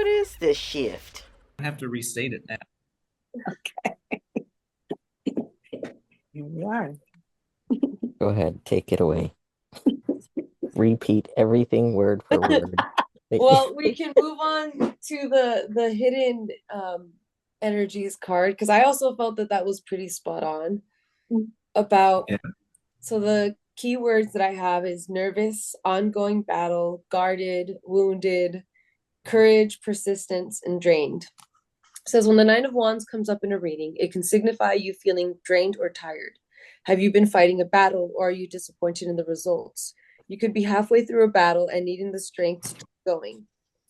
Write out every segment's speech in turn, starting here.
What is this shift? I have to restate it now. Here we are. Go ahead, take it away. Repeat everything word for word. Well, we can move on to the hidden energies card, because I also felt that that was pretty spot on about. Yeah. So the keywords that I have is nervous, ongoing battle, guarded, wounded, courage, persistence, and drained. It says when the Nine of Wands comes up in a reading, it can signify you feeling drained or tired. Have you been fighting a battle, or are you disappointed in the results? You could be halfway through a battle and needing the strength to keep going.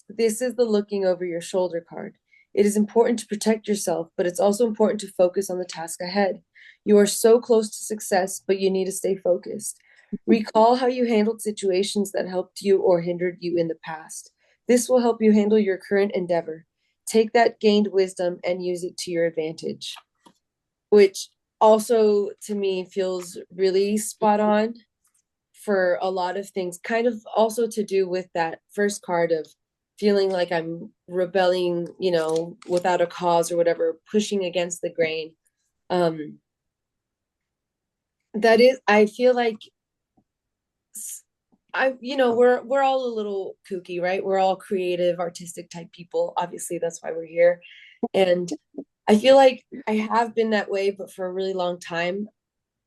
This is the looking over your shoulder card. It is important to protect yourself, but it's also important to focus on the task ahead. You are so close to success, but you need to stay focused. Recall how you handled situations that helped you or hindered you in the past. This will help you handle your current endeavor. Take that gained wisdom and use it to your advantage, which also to me feels really spot on for a lot of things, kind of also to do with that first card of feeling like I'm rebelling, without a cause or whatever, pushing against the grain. That is, I feel like we're all a little kooky, right? We're all creative, artistic type people. Obviously, that's why we're here. And I feel like I have been that way, but for a really long time,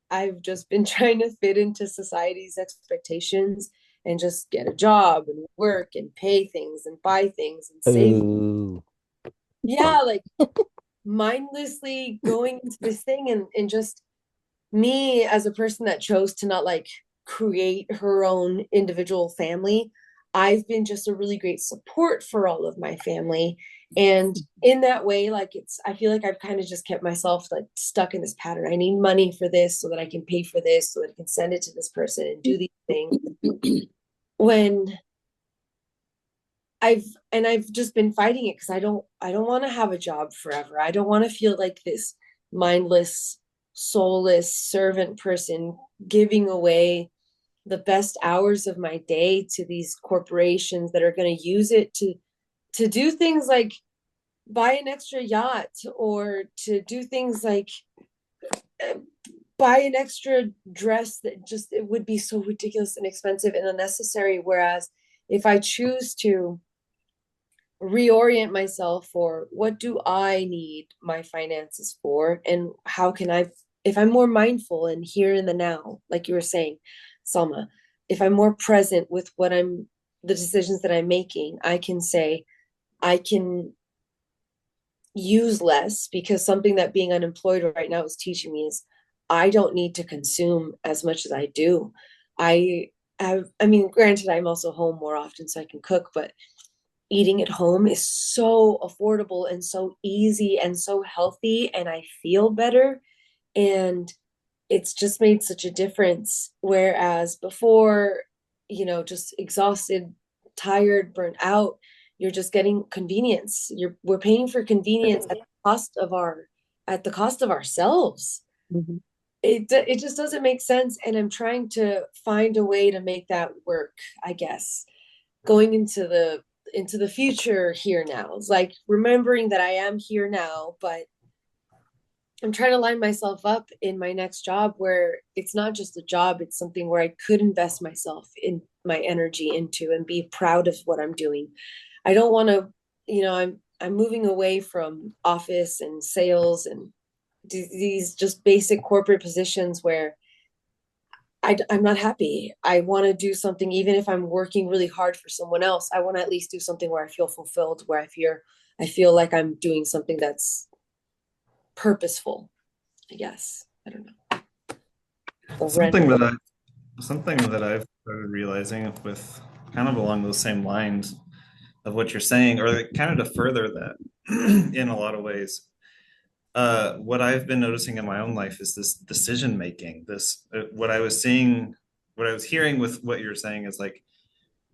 I've just been trying to fit into society's expectations and just get a job and work and pay things and buy things and save. Ooh. Yeah, like mindlessly going into this thing, and just me as a person that chose to not like create her own individual family. I've been just a really great support for all of my family. And in that way, like I feel like I've kind of just kept myself like stuck in this pattern. I need money for this so that I can pay for this, so that I can send it to this person and do these things. When I've just been fighting it because I don't want to have a job forever. I don't want to feel like this mindless, soulless servant person giving away the best hours of my day to these corporations that are going to use it to do things like buy an extra yacht, or to do things like buy an extra dress that just it would be so ridiculous and expensive and unnecessary. Whereas if I choose to reorient myself for what do I need my finances for, and how can I, if I'm more mindful and here in the now, like you were saying, Soulma, if I'm more present with the decisions that I'm making, I can say I can use less, because something that being unemployed right now is teaching me is I don't need to consume as much as I do. I mean, granted, I'm also home more often so I can cook, but eating at home is so affordable and so easy and so healthy, and I feel better. And it's just made such a difference. Whereas before, just exhausted, tired, burnt out, you're just getting convenience. We're paying for convenience at the cost of ourselves. Mhm. It just doesn't make sense. And I'm trying to find a way to make that work, I guess. Going into the future here now. It's like remembering that I am here now, but I'm trying to line myself up in my next job where it's not just a job, it's something where I could invest myself in my energy into and be proud of what I'm doing. I don't want to, I'm moving away from office and sales and these just basic corporate positions where I'm not happy. I want to do something, even if I'm working really hard for someone else. I want to at least do something where I feel fulfilled, where I feel like I'm doing something that's purposeful. I guess. I don't know. Something that I've started realizing with kind of along those same lines of what you're saying, or kind of to further that in a lot of ways. What I've been noticing in my own life is this decision making. What I was seeing, what I was hearing with what you're saying is like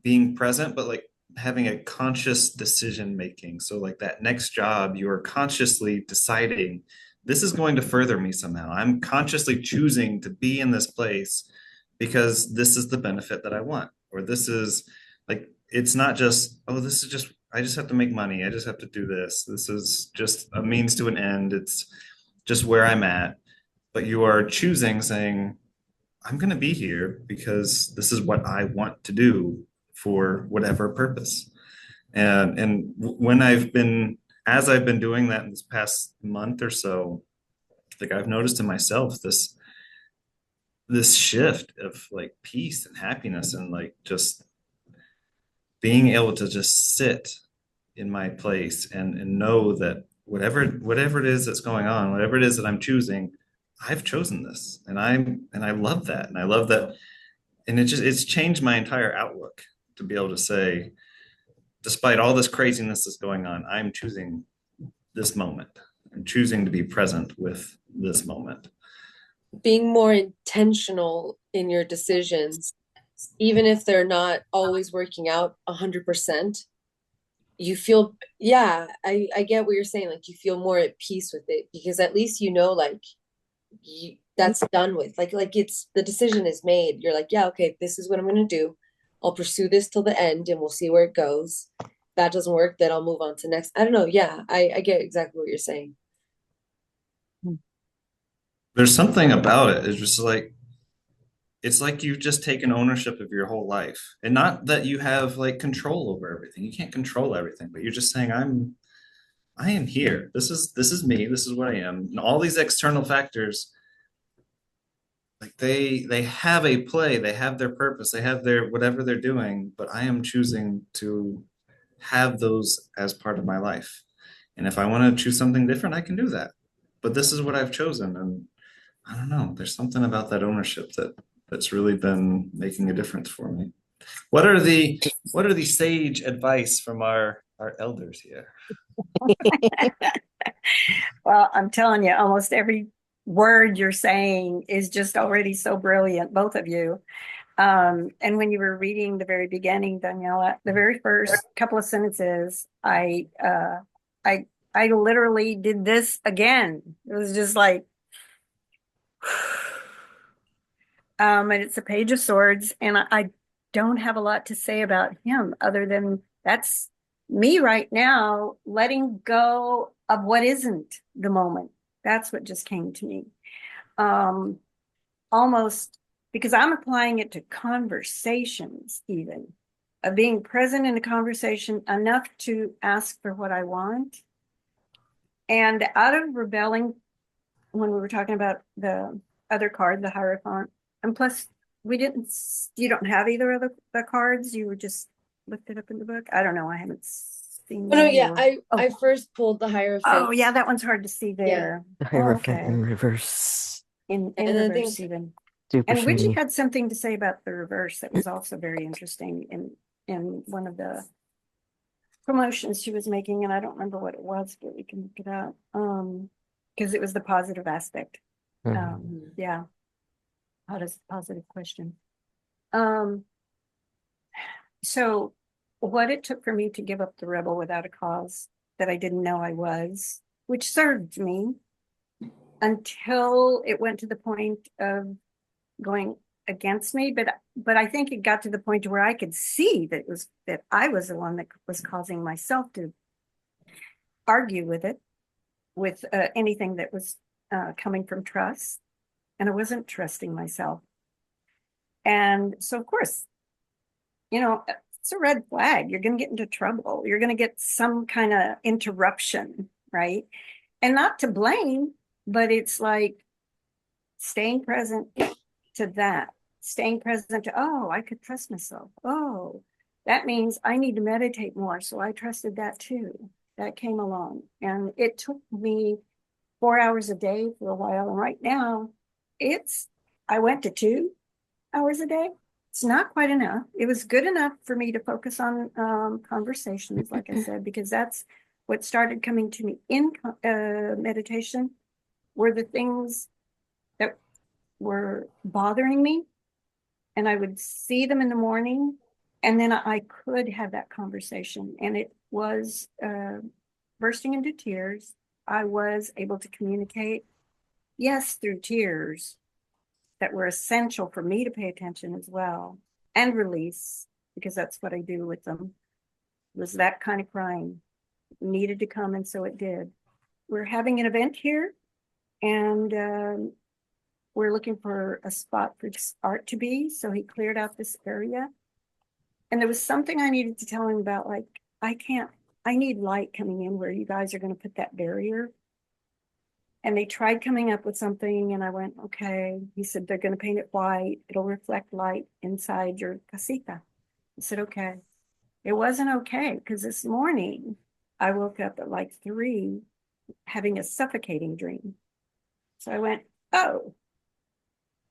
being present, but like having a conscious decision making. So like that next job, you are consciously deciding this is going to further me somehow. I'm consciously choosing to be in this place because this is the benefit that I want, or this is like, it's not just, oh, this is just have to make money. I just have to do this. This is just a means to an end. It's just where I'm at. But you are choosing, saying, I'm going to be here because this is what I want to do for whatever purpose. And when as I've been doing that in this past month or so, like I've noticed in myself this shift of like peace and happiness and like just being able to just sit in my place and know that whatever it is that's going on, whatever it is that I'm choosing, I've chosen this, and I love that, and I love that, and it's changed my entire outlook to be able to say, despite all this craziness that's going on, I'm choosing this moment. I'm choosing to be present with this moment. Being more intentional in your decisions, even if they're not always working out 100%, you feel, yeah, I get what you're saying. Like you feel more at peace with it because at least you know, like that's done with. Like it's the decision is made. You're like, yeah, okay, this is what I'm gonna do. I'll pursue this till the end, and we'll see where it goes. If that doesn't work, then I'll move on to next. I don't know. Yeah, I get exactly what you're saying. There's something about it. It's like you've just taken ownership of your whole life, and not that you have like control over everything. You can't control everything, but you're just saying, I am here. This is me. This is what I am. And all these external factors, like they have a play, they have their purpose, they have their whatever they're doing, but I am choosing to have those as part of my life. And if I want to choose something different, I can do that. But this is what I've chosen, and I don't know. There's something about that ownership that's really been making a difference for me. What are the sage advice from our elders here? Well, I'm telling you, almost every word you're saying is just already so brilliant, both of you. And when you were reading the very beginning, Daniela, the very first couple of sentences, I literally did this again. It was just like, and it's a page of swords, and I don't have a lot to say about him other than that's me right now, letting go of what isn't the moment. That's what just came to me. Um, Almost because I'm applying it to conversations, even of being present in a conversation enough to ask for what I want. And out of rebelling, when we were talking about the other card, the Hierophant, and plus you don't have either of the cards, you were just looked it up in the book. I don't know, I haven't seen Oh no, that yeah, or, I first pulled the oh Hierophant. yeah, that one's hard to see Yeah. there. The Oh, Hierophant okay, in reverse. in And I reverse think even. Super And Richie shiny. had something to say about the reverse that was also very interesting in one of the promotions she was making, and I don't remember what it was, but we can look it up. Because it was the positive aspect. Yeah. How does positive question? Um, so what it took for me to give up the rebel without a cause that I didn't know I was, which served me until it went to the point of going against me, but I think it got to the point where I could see that I was the one that was causing myself to argue with it, with anything that was coming from trust, and I wasn't trusting myself. And so, of course, it's a red flag. You're going to get into trouble. You're going to get some kind of interruption, right? And not to blame, but it's like staying present to that, staying present to, oh, I could trust myself. Oh, that means I need to meditate more. So I trusted that too. That came along. And it took me 4 hours a day for a while. And right now, I went to 2 hours a day. It's not quite enough. It was good enough for me to focus on conversations, like I said, because that's what started coming to me in meditation were the things that were bothering me, and I would see them in the morning, and then I could have that conversation, and it was bursting into tears. I was able to communicate, yes, through tears that were essential for me to pay attention as well and release, because that's what I do with them. It was that kind of crying. It needed to come, and so it did. We're having an event here, and we're looking for a spot for this art to be. So he cleared out this area. And there was something I needed to tell him about, like, I need light coming in where you guys are going to put that barrier. And they tried coming up with something, and I went, okay. He said, they're going to paint it white. It'll reflect light inside your casita. I said, okay. It wasn't okay, because this morning I woke up at like 3 having a suffocating dream. So I went, oh,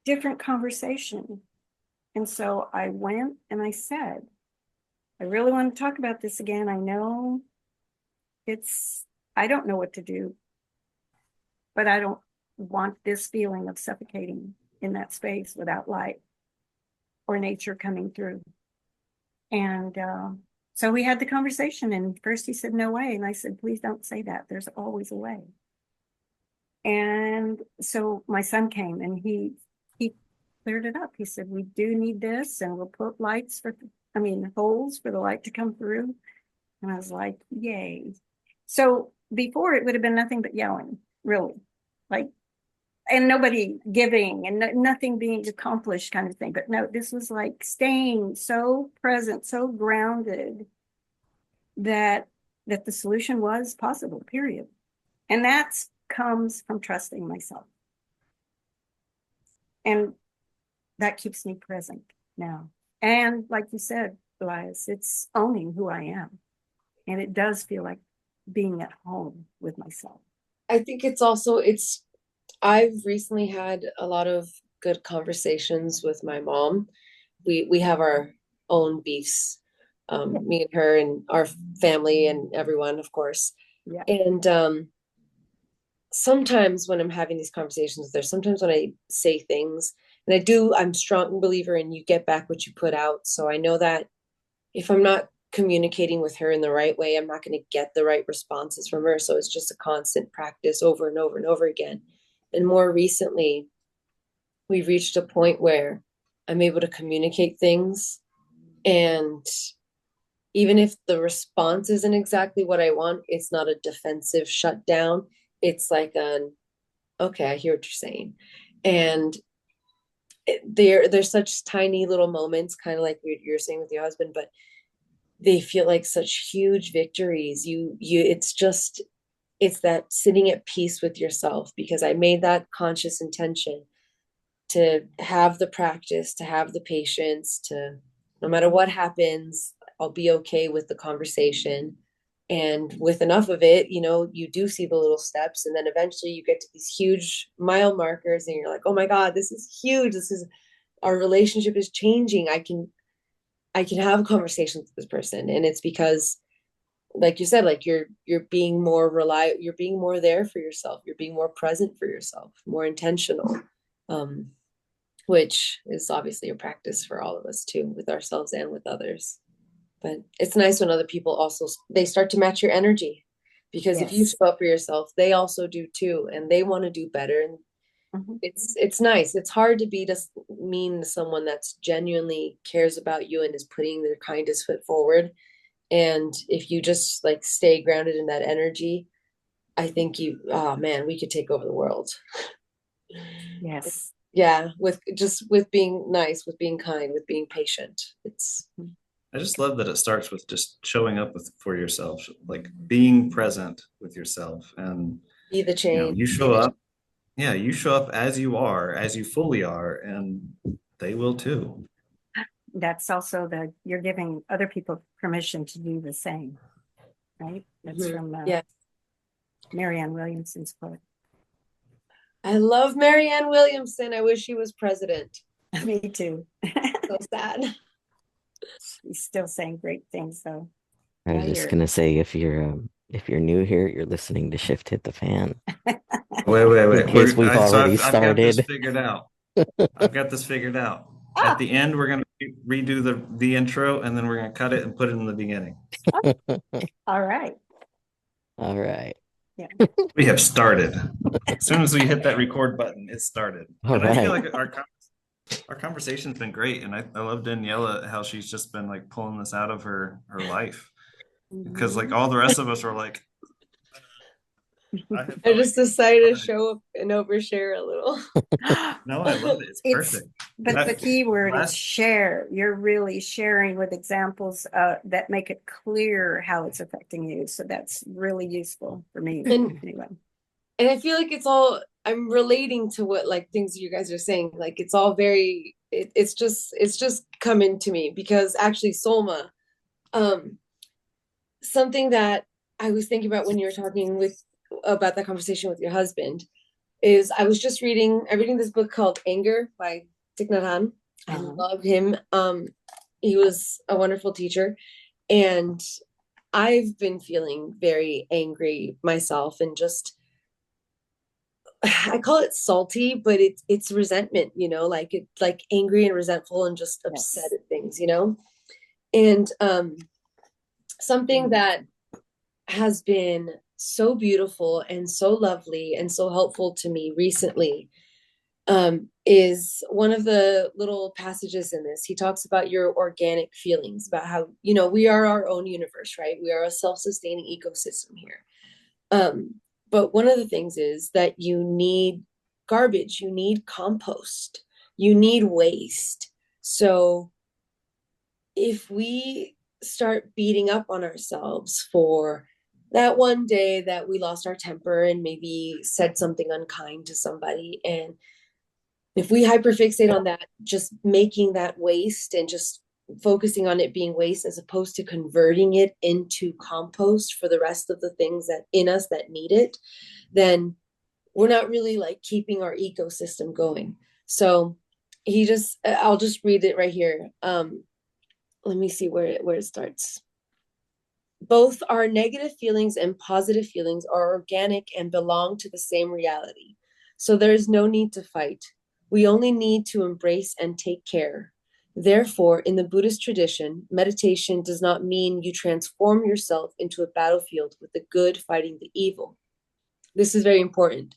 different conversation. And so I went and I said, I really want to talk about this again. I know I don't know what to do, but I don't want this feeling of suffocating in that space without light or nature coming through. And so we had the conversation, and first he said, no way. And I said, please don't say that. There's always a way. And so my son came, and he cleared it up. He said, we do need this, and we'll put holes for the light to come through. And I was like, yay. So before, it would have been nothing but yelling, really, like, and nobody giving and nothing being accomplished kind of thing. But no, this was like staying so present, so grounded that the solution was possible, period. And that comes from trusting myself. And that keeps me present now. And like you said, Elias, it's owning who I am. And it does feel like being at home with myself. I think I've recently had a lot of good conversations with my mom. We have our own beefs, me and her and our family and everyone, of course. Yeah. And sometimes when I'm having these conversations, sometimes when I say things, and I'm a strong believer in you get back what you put out. So I know that if I'm not communicating with her in the right way, I'm not going to get the right responses from her. So it's just a constant practice over and over and over again. And more recently, we've reached a point where I'm able to communicate things. And even if the response isn't exactly what I want, it's not a defensive shutdown. It's like okay, I hear what you're saying. And there's such tiny little moments, kind of like you're saying with your husband, but they feel like such huge victories. It's that sitting at peace with yourself, because I made that conscious intention to have the practice, to have the patience, to no matter what happens, I'll be okay with the conversation. And with enough of it, you do see the little steps, and then eventually you get to these huge mile markers, and you're like, oh my God, this is huge. Our relationship is changing. I can have conversations with this person. And it's because, like you said, like you're being more reliable, you're being more there for yourself, you're being more present for yourself, more intentional, which is obviously a practice for all of us too, with ourselves and with others. But it's nice when other people also, they start to match your energy, because if you show up for yourself, they also do too, and they want to do better. And it's nice. It's hard to be mean to someone that's genuinely cares about you and is putting their kindest foot forward. And if you just like stay grounded in that energy, I think we could take over the world. Yes. Yeah. With being nice, with being kind, with being patient. I just love that it starts with just showing up for yourself, like being present with yourself, and be the change. You show up. Yeah, you show up as you are, as you fully are, and they will too. That's also you're giving other people permission to do the same, right? That's from Marianne Williamson's quote. I love Marianne Williamson. I wish she was president. Me too. So sad. He's still saying great things, though. I was just gonna say, if you're new here, you're listening to Shift Hit the Fan. Wait. Because we've already started. I've got this figured out. I've got this figured out. At the end, we're gonna redo the intro, and then we're gonna cut it and put it in the beginning. All right. All right. Yeah. We have started. As soon as we hit that record button, it started. And I feel like our conversation's been great, and I love Daniela, how she's just been like pulling this out of her life. because like Mhm. all the rest of us are like, I have I no just idea. decided to But show up and overshare a little. no, I love it. It's It's, perfect. but the key word is Last, share. You're really sharing with examples that make it clear how it's affecting you. So that's really useful for me And anyway. and I feel like it's all I'm relating to what like things you guys are saying. Like it's all very it's just coming to me because actually Soulma, um, something that I was thinking about when you were talking with about that conversation with your husband is I was just I'm reading this book called Anger by Thich Nhat Hanh. I Uh-huh. love him. He was a wonderful teacher, and I've been feeling very angry myself and just I call it salty, but it's resentment, like it's like angry and resentful and just upset Yes. at things. And something that has been so beautiful and so lovely and so helpful to me recently is one of the little passages in this. He talks about your organic feelings, about how, we are our own universe, right? We are a self-sustaining ecosystem here. But one of the things is that you need garbage, you need compost, you need waste. So if we start beating up on ourselves for that one day that we lost our temper and maybe said something unkind to somebody, and if we hyperfixate on that, just making that waste and just focusing on it being waste as opposed to converting it into compost for the rest of the things that in us that need it, then we're not really like keeping our ecosystem going. So I'll just read it right here. Let me see where it starts. Both our negative feelings and positive feelings are organic and belong to the same reality. So there is no need to fight. We only need to embrace and take care. Therefore, in the Buddhist tradition, meditation does not mean you transform yourself into a battlefield with the good fighting the evil. This is very important.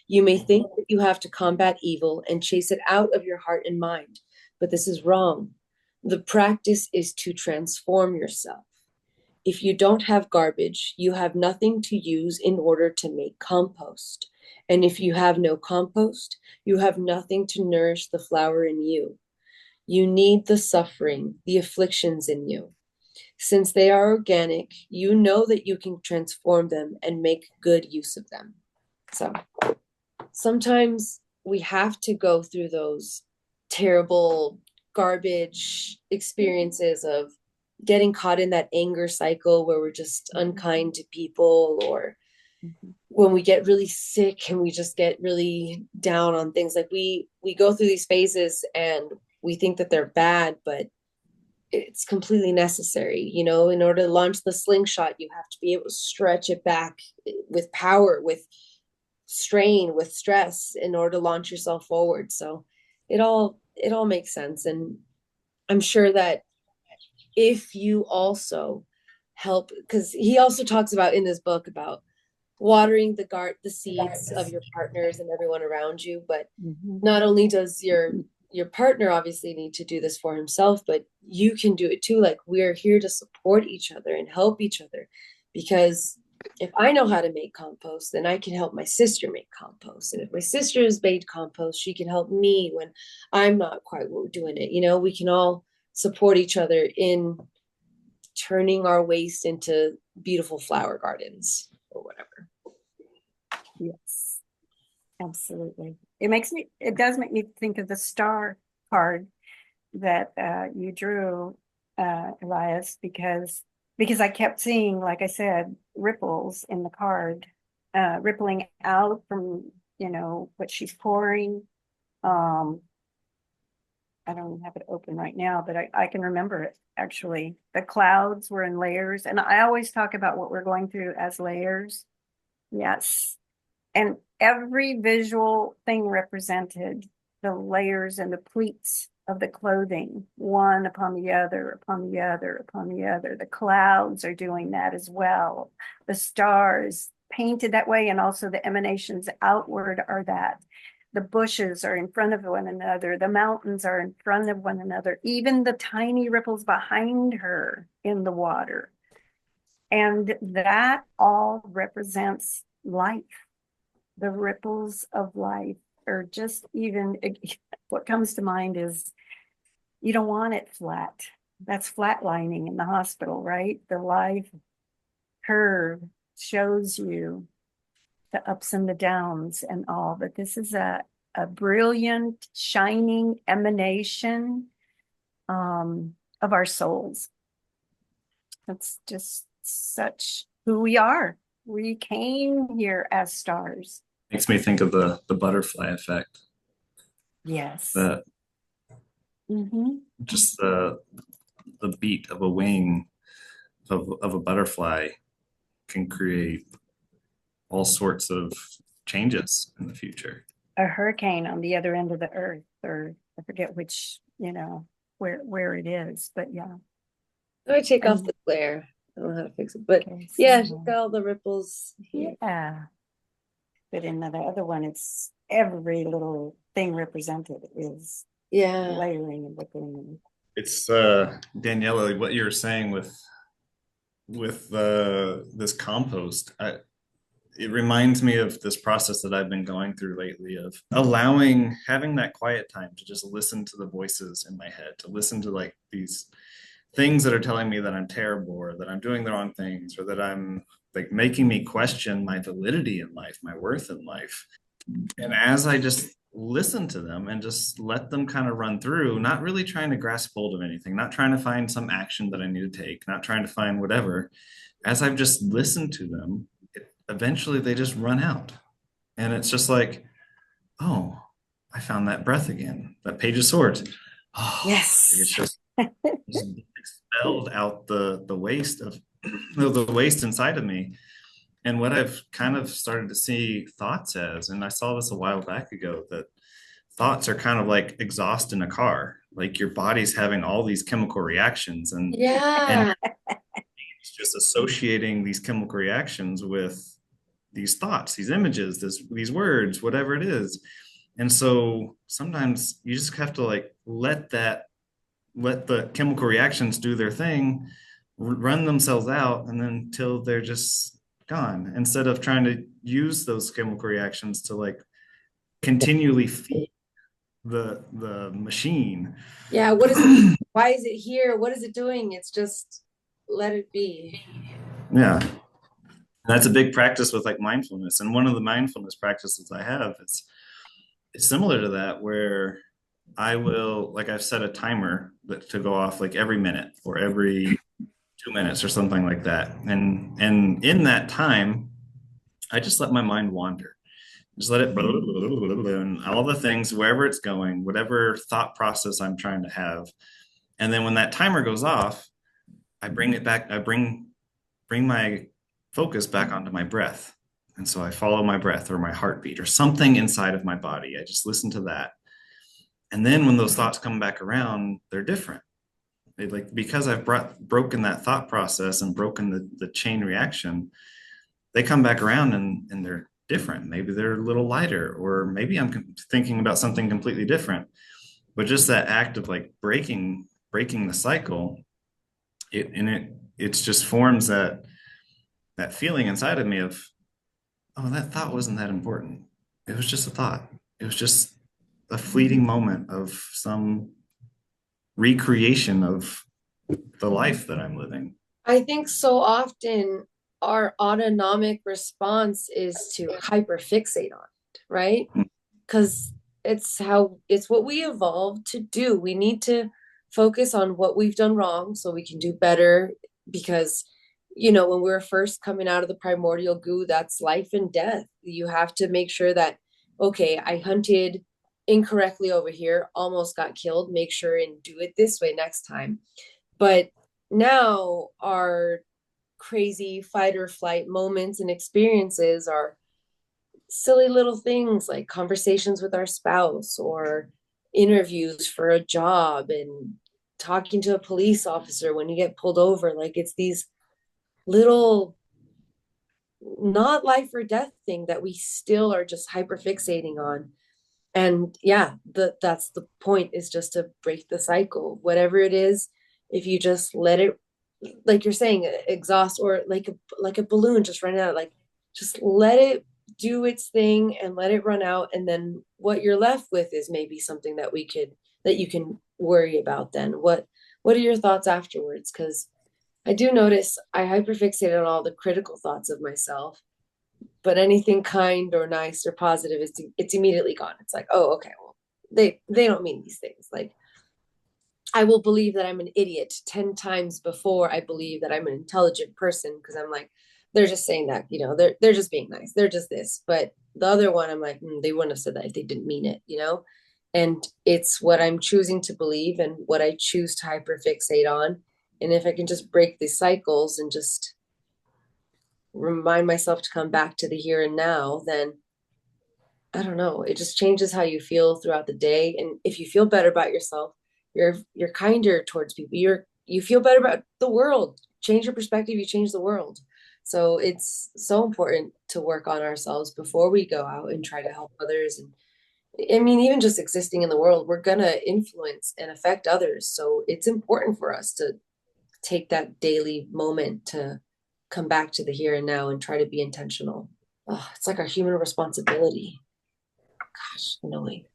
You may think that you have to combat evil and chase it out of your heart and mind, but this is wrong. The practice is to transform yourself. If you don't have garbage, you have nothing to use in order to make compost. And if you have no compost, you have nothing to nourish the flower in you. You need the suffering, the afflictions in you. Since they are organic, you know that you can transform them and make good use of them. So sometimes we have to go through those terrible garbage experiences of getting caught in that anger cycle where we're just unkind to people, or when we get really sick and we just get really down on things. Like we go through these phases and we think that they're bad, but it's completely necessary. In order to launch the slingshot, you have to be able to stretch it back with power, with strain, with stress, in order to launch yourself forward. So it all makes sense. And I'm sure that if you also help, because he also talks about in this book about watering the seeds of your partners and everyone around you, but Mhm. not only does your partner obviously need to do this for himself, but you can do it too. Like, we're here to support each other and help each other, because if I know how to make compost, then I can help my sister make compost. And if my sister has made compost, she can help me when I'm not quite doing it. We can all support each other in turning our waste into beautiful flower gardens or whatever. Yes, absolutely. It does make me think of the star card that you drew, Elias, because I kept seeing, like I said, ripples in the card, rippling out from, what she's pouring. Um, I don't even have it open right now, but I can remember it actually. The clouds were in layers, and I always talk about what we're going through as layers. Yes. And every visual thing represented the layers and the pleats of the clothing, one upon the other, upon the other, upon the other. The clouds are doing that as well. The stars painted that way, and also the emanations outward are that. The bushes are in front of one another. The mountains are in front of one another. Even the tiny ripples behind her in the water. And that all represents life. The ripples of life, or just even what comes to mind is you don't want it flat. That's flatlining in the hospital, right? The life curve shows you the ups and the downs and all, but this is a brilliant, shining emanation of our souls. That's just such who we are. We came here as stars. Makes me think of the butterfly effect. Yes. That Mm-hmm. just the beat of a wing of a butterfly can create all sorts of changes in the future. A hurricane on the other end of the earth, or I forget which, where it is, but yeah. I take off And the glare. I don't know how to fix it, but okay, yeah, so, she's got all the ripples here. yeah. But in the other one, it's every little thing represented is Yeah. layering and rippling. It's Daniela, what you're saying with this compost. It reminds me of this process that I've been going through lately of having that quiet time to just listen to the voices in my head, to listen to like these things that are telling me that I'm terrible or that I'm doing the wrong things or that I'm like making me question my validity in life, my worth in life. And as I just listen to them and just let them kind of run through, not really trying to grasp hold of anything, not trying to find some action that I need to take, not trying to find whatever, as I've just listened to them, eventually they just run out. And it's just like, oh, I found that breath again, that page of swords. Oh, Yes. it's just expelled out the waste of the waste inside of me. And what I've kind of started to see thoughts as, and I saw this a while back ago, that thoughts are kind of like exhaust in a car. Like your body's having all these chemical reactions and Yeah. it's just associating these chemical reactions with these thoughts, these images, these words, whatever it is. And so sometimes you just have to like let the chemical reactions do their thing, run themselves out, and then until they're just gone, instead of trying to use those chemical reactions to like continually feed the machine. Yeah. What is it? Why is it here? What is it doing? It's just let it be. Yeah. That's a big practice with like mindfulness. And one of the mindfulness practices I have is it's similar to that where I will like I've set a timer to go off like every minute or every 2 minutes or something like that. And in that time, I just let my mind wander. Just let it and all the things wherever it's going, whatever thought process I'm trying to have. And then when that timer goes off, I bring it back, bring my focus back onto my breath. And so I follow my breath or my heartbeat or something inside of my body. I just listen to that. And then when those thoughts come back around, they're different. Like because I've broken that thought process and broken the chain reaction, they come back around and they're different. Maybe they're a little lighter, or maybe I'm thinking about something completely different. But just that act of like breaking the cycle, it just forms that feeling inside of me of, oh, that thought wasn't that important. It was just a thought. It was just a fleeting moment of some recreation of the life that I'm living. I think so often our autonomic response is to hyperfixate on it, right? Because it's what we evolved to do. We need to focus on what we've done wrong so we can do better. Because, when we were first coming out of the primordial goo, that's life and death. You have to make sure that, okay, I hunted incorrectly over here, almost got killed, make sure and do it this way next time. But now our crazy fight or flight moments and experiences are silly little things like conversations with our spouse or interviews for a job and talking to a police officer when you get pulled over. Like it's these little not life or death thing that we still are just hyper fixating on. And yeah, that's the point, is just to break the cycle, whatever it is. If you just let it like you're saying, exhaust, or like a balloon just running out. Like, just let it do its thing and let it run out, and then what you're left with is maybe something that you can worry about. Then what are your thoughts afterwards? Because I do notice I hyperfixate on all the critical thoughts of myself, but anything kind or nice or positive is it's immediately gone. It's like, oh, okay, well, they don't mean these things. Like, I will believe that I'm an idiot 10 times before I believe that I'm an intelligent person, because I'm like, they're just saying that, they're just being nice. They're just this. But the other one, I'm like, they wouldn't have said that if they didn't mean it. And it's what I'm choosing to believe and what I choose to hyperfixate on. And if I can just break these cycles and just remind myself to come back to the here and now, then I don't know, it just changes how you feel throughout the day. And if you feel better about yourself, you're kinder towards people. You feel better about the world. Change your perspective, you change the world. So it's so important to work on ourselves before we go out and try to help others. And I mean, even just existing in the world, we're gonna influence and affect others. So it's important for us to take that daily moment to come back to the here and now and try to be intentional. Oh, it's like our human responsibility. Gosh, annoying.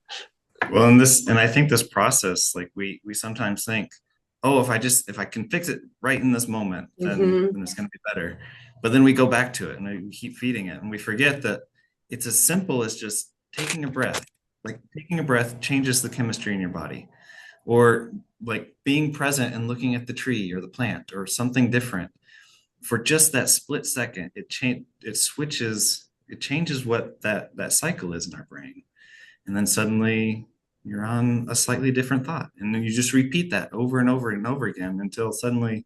Well, and I think this process, like we sometimes think, oh, if I can fix it right in this moment, Mm-hmm. then it's going to be better. But then we go back to it and we keep feeding it, and we forget that it's as simple as just taking a breath. Like, taking a breath changes the chemistry in your body, or like being present and looking at the tree or the plant or something different for just that split second. It changes what that cycle is in our brain, and then suddenly you're on a slightly different thought, and then you just repeat that over and over and over again until suddenly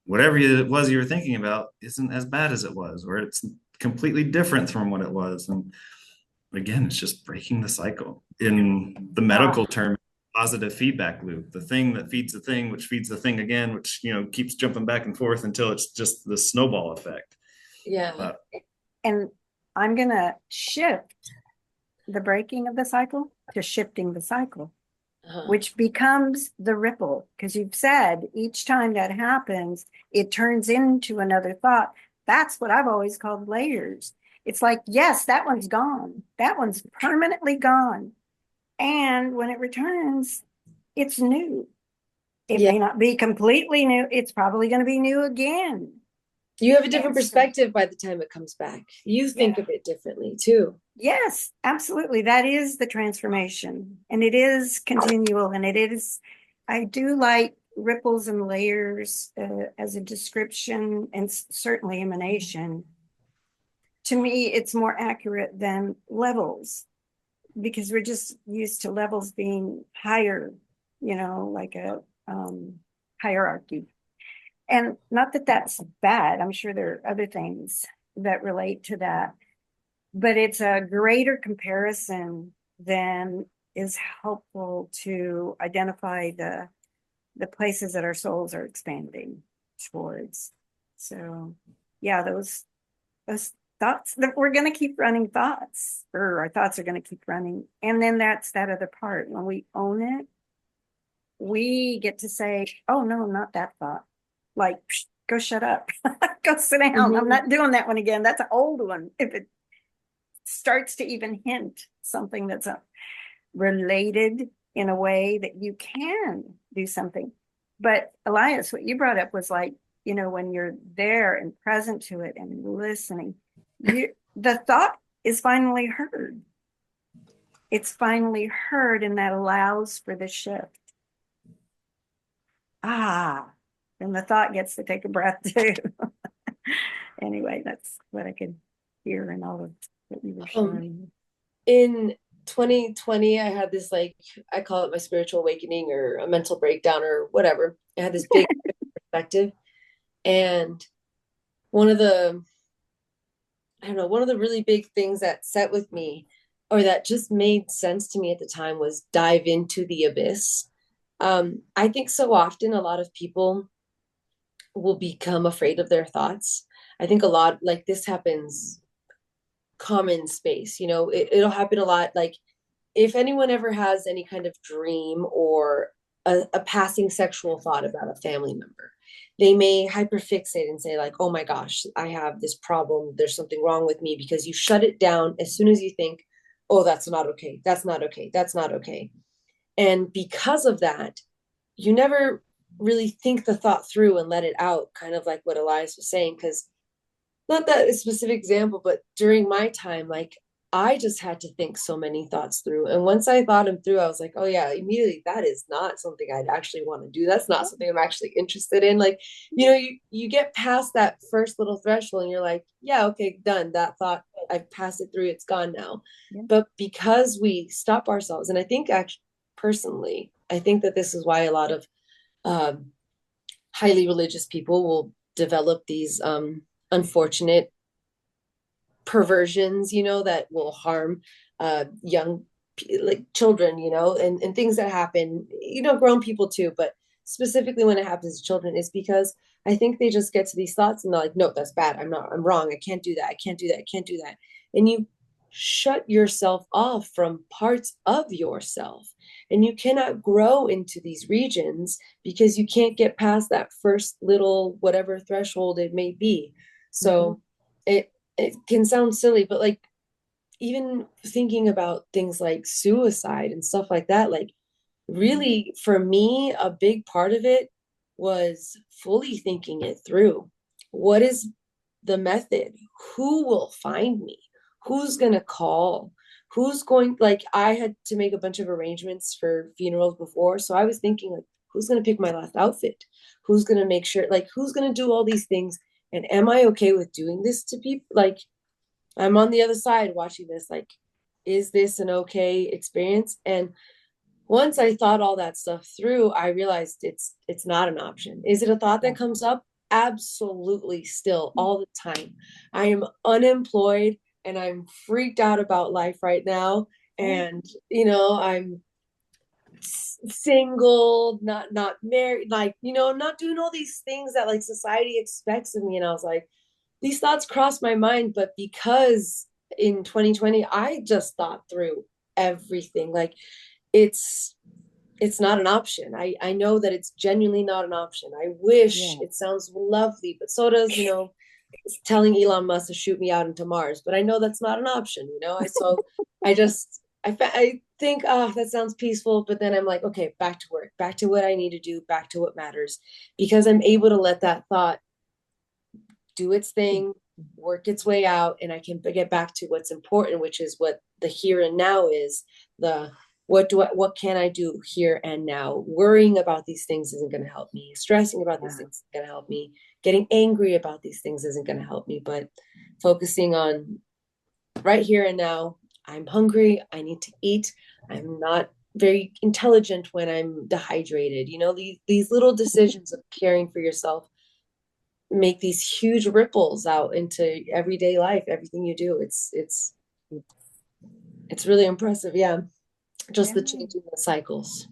whatever it was you were thinking about isn't as bad as it was, or it's completely different from what it was. And again, it's just breaking the cycle. In the medical term, positive feedback loop, the thing that feeds the thing, which feeds the thing again, which keeps jumping back and forth until it's just the snowball effect. Yeah. But And I'm going to shift the breaking of the cycle to shifting the cycle, which becomes the ripple. Because you've said each time that happens, it turns into another thought. That's what I've always called layers. It's like, yes, that one's gone. That one's permanently gone. And when it returns, it's new. It Yeah. may not be completely new. It's probably going to be new again. You have a different And so- perspective by the time it comes back. You think Yeah. of it differently too. Yes, absolutely. That is the transformation. And it is continual. And I do like ripples and layers as a description, and certainly emanation. To me, it's more accurate than levels, because we're just used to levels being higher, like a hierarchy. And not that that's bad. I'm sure there are other things that relate to that. But it's a greater comparison than is helpful to identify the places that our souls are expanding towards. So yeah, those thoughts, that we're going to keep running thoughts, or our thoughts are going to keep running. And then that's that other part. When we own it, we get to say, oh no, not that thought. Like, go shut up. Go sit down. Mhm. I'm not doing that one again. That's an old one. If it starts to even hint something that's related in a way that you can do something. But Elias, what you brought up was like, when you're there and present to it and listening, the thought is finally heard. It's finally heard, and that allows for the shift. And the thought gets to take a breath too. Anyway, that's what I could hear in all of what you were sharing. In 2020, I had this, like, I call it my spiritual awakening or a mental breakdown or whatever. I had this big perspective. And one of the really big things that set with me, or that just made sense to me at the time, was dive into the abyss. I think so often a lot of people will become afraid of their thoughts. I think a lot like this happens common space, it'll happen a lot. Like, if anyone ever has any kind of dream or a passing sexual thought about a family member, they may hyperfixate and say like, oh my gosh, I have this problem, there's something wrong with me, because you shut it down as soon as you think, oh, that's not okay, that's not okay, that's not okay. And because of that, you never really think the thought through and let it out, kind of like what Elias was saying. Because not that a specific example, but during my time, like I just had to think so many thoughts through. And once I thought them through, I was like, oh yeah, immediately, that is not something I'd actually want to do. That's not something I'm actually interested in. Like, you get past that first little threshold and you're like, yeah, okay, done. That thought, I've passed it through, it's gone now. Yeah. But because we stop ourselves, and I think actually personally, I think that this is why a lot of highly religious people will develop these unfortunate perversions, that will harm young, like children, and things that happen, grown people too, but specifically when it happens to children, is because I think they just get to these thoughts and they're like, no, that's bad. I'm wrong. I can't do that. I can't do that. I can't do that. And you shut yourself off from parts of yourself, and you cannot grow into these regions because you can't get past that first little whatever threshold it may be. So it can sound silly, but like even thinking about things like suicide and stuff like that, like really for me, a big part of it was fully thinking it through. What is the method? Who will find me? Who's going to call? Who's going, like, I had to make a bunch of arrangements for funerals before. So I was thinking, like, who's going to pick my last outfit? Who's going to make sure, like, who's going to do all these things? And am I okay with doing this to people? Like, I'm on the other side watching this, like, is this an okay experience? And once I thought all that stuff through, I realized it's not an option. Is it a thought that comes up? Absolutely, still all the time. I am unemployed and I'm freaked out about life right now. And I'm single, not married, like, not doing all these things that like society expects of me. And I was like, these thoughts crossed my mind, but because in 2020, I just thought through everything. Like it's not an option. I know that it's genuinely not an option. I wish it sounds lovely, but so does, telling Elon Musk to shoot me out into Mars. But I know that's not an option, I think, oh, that sounds peaceful. But then I'm like, okay, back to work, back to what I need to do, back to what matters, because I'm able to let that thought do its thing, work its way out, and I can get back to what's important, which is what the here and now is. What can I do here and now? Worrying about these things isn't going to help me. Stressing about these things isn't going to help me. Getting angry about these things isn't going to help me. But focusing on right here and now. I'm hungry. I need to eat. I'm not very intelligent when I'm dehydrated. These little decisions of caring for yourself make these huge ripples out into everyday life. Everything you do, it's really impressive. Yeah. Just the changing the cycles.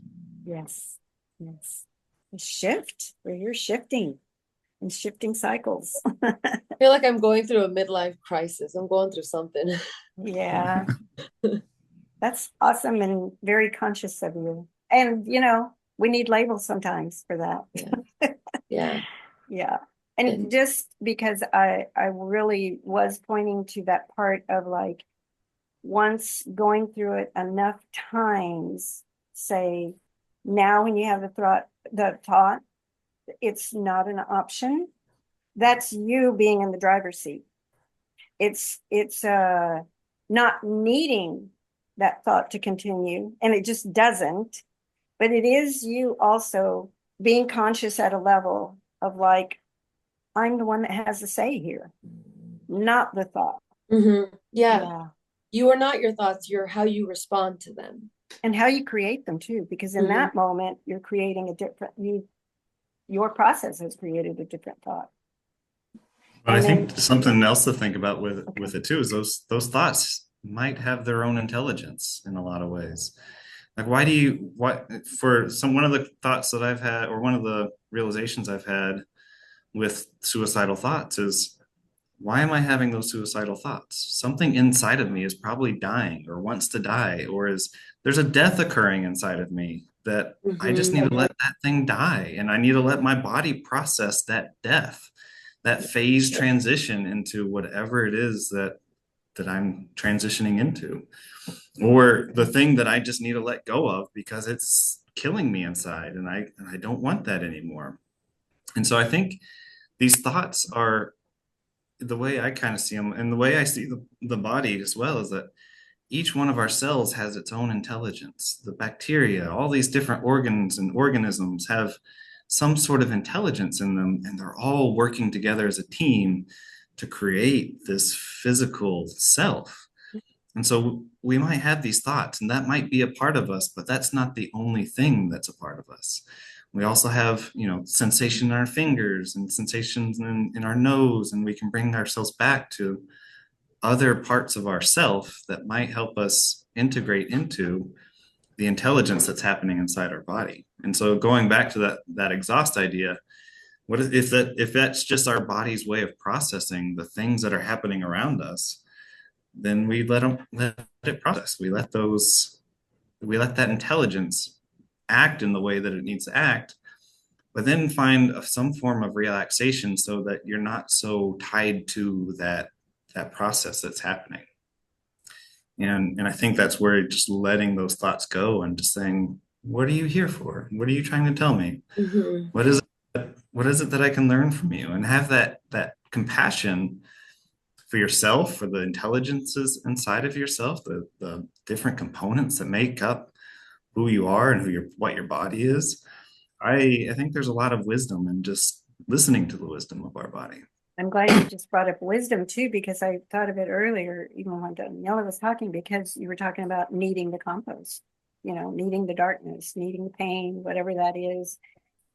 Yes. The shift where you're shifting and shifting cycles. I feel like I'm going through a midlife crisis. I'm going through something. Yeah. That's awesome and very conscious of you. And we need labels sometimes for that. Yeah. Yeah. And just because I really was pointing to that part of like, once going through it enough times, say now when you have the thought, it's not an option. That's you being in the driver's seat. It's not needing that thought to continue, and it just doesn't. But it is you also being conscious at a level of like, I'm the one that has the say here, not the thought. Mm-hmm. Yeah. You are not your thoughts. You're how you respond to them. And how you create them too, because in that moment, you're creating a different, your process has created a different thought. But I think something else to think about with it too is those thoughts might have their own intelligence in a lot of ways. Like one of the thoughts that I've had, or one of the realizations I've had with suicidal thoughts is, why am I having those suicidal thoughts? Something inside of me is probably dying or wants to die, or there's a death occurring inside of me that I just need Mhm. to let that thing die, and I need to let my body process that death, that phase transition into whatever it is that I'm transitioning into, or the thing that I just need to let go of because it's killing me inside, and I don't want that anymore. And so I think these thoughts are, the way I kind of see them, and the way I see the body as well, is that each one of our cells has its own intelligence. The bacteria, all these different organs and organisms have some sort of intelligence in them, and they're all working together as a team to create this physical self. And so we might have these thoughts, and that might be a part of us, but that's not the only thing that's a part of us. We also have, sensation in our fingers and sensations in our nose, and we can bring ourselves back to other parts of ourself that might help us integrate into the intelligence that's happening inside our body. And so going back to that exhaust idea, what if that's just our body's way of processing the things that are happening around us, then we let it process. We let that intelligence act in the way that it needs to act, but then find some form of relaxation so that you're not so tied to that process that's happening. And I think that's where just letting those thoughts go and just saying, what are you here for? What are you trying to tell me? Mhm. What is it that I can learn from you? And have that compassion for yourself, for the intelligences inside of yourself, the different components that make up who you are and what your body is. I think there's a lot of wisdom in just listening to the wisdom of our body. I'm glad you just brought up wisdom too, because I thought of it earlier, even when Daniela was talking, because you were talking about needing the compost, needing the darkness, needing the pain, whatever that is,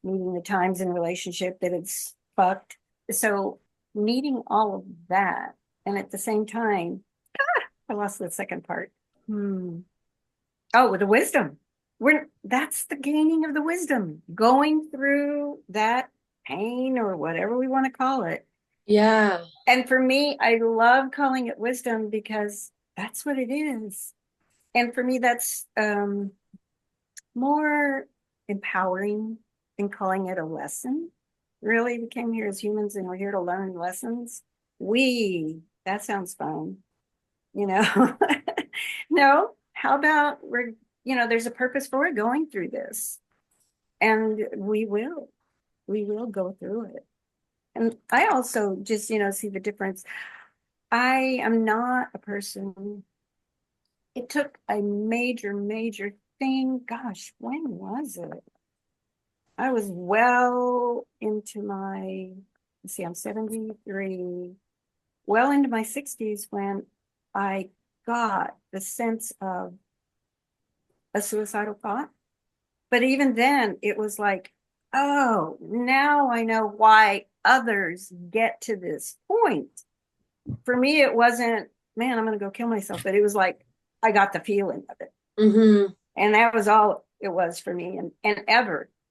needing the times in relationship that it's fucked. So needing all of that. And at the same time, I lost the second part. Oh, with the wisdom. That's the gaining of the wisdom, going through that pain or whatever we want to call it. Yeah. And for me, I love calling it wisdom because that's what it is. And for me, that's more empowering than calling it a lesson. Really, we came here as humans and we're here to learn lessons. That sounds fun, you know. No, how about there's a purpose for it going through this. And we will go through it. And I also just, see the difference. I am not a person. It took a major, major thing. Gosh, when was it? I was well into let's see, I'm 73, well into my 60s when I got the sense of a suicidal thought. But even then, it was like, oh, now I know why others get to this point. For me, it wasn't, man, I'm going to go kill myself. But it was like, I got the feeling of it. Mm-hmm. And that was all it was for me. And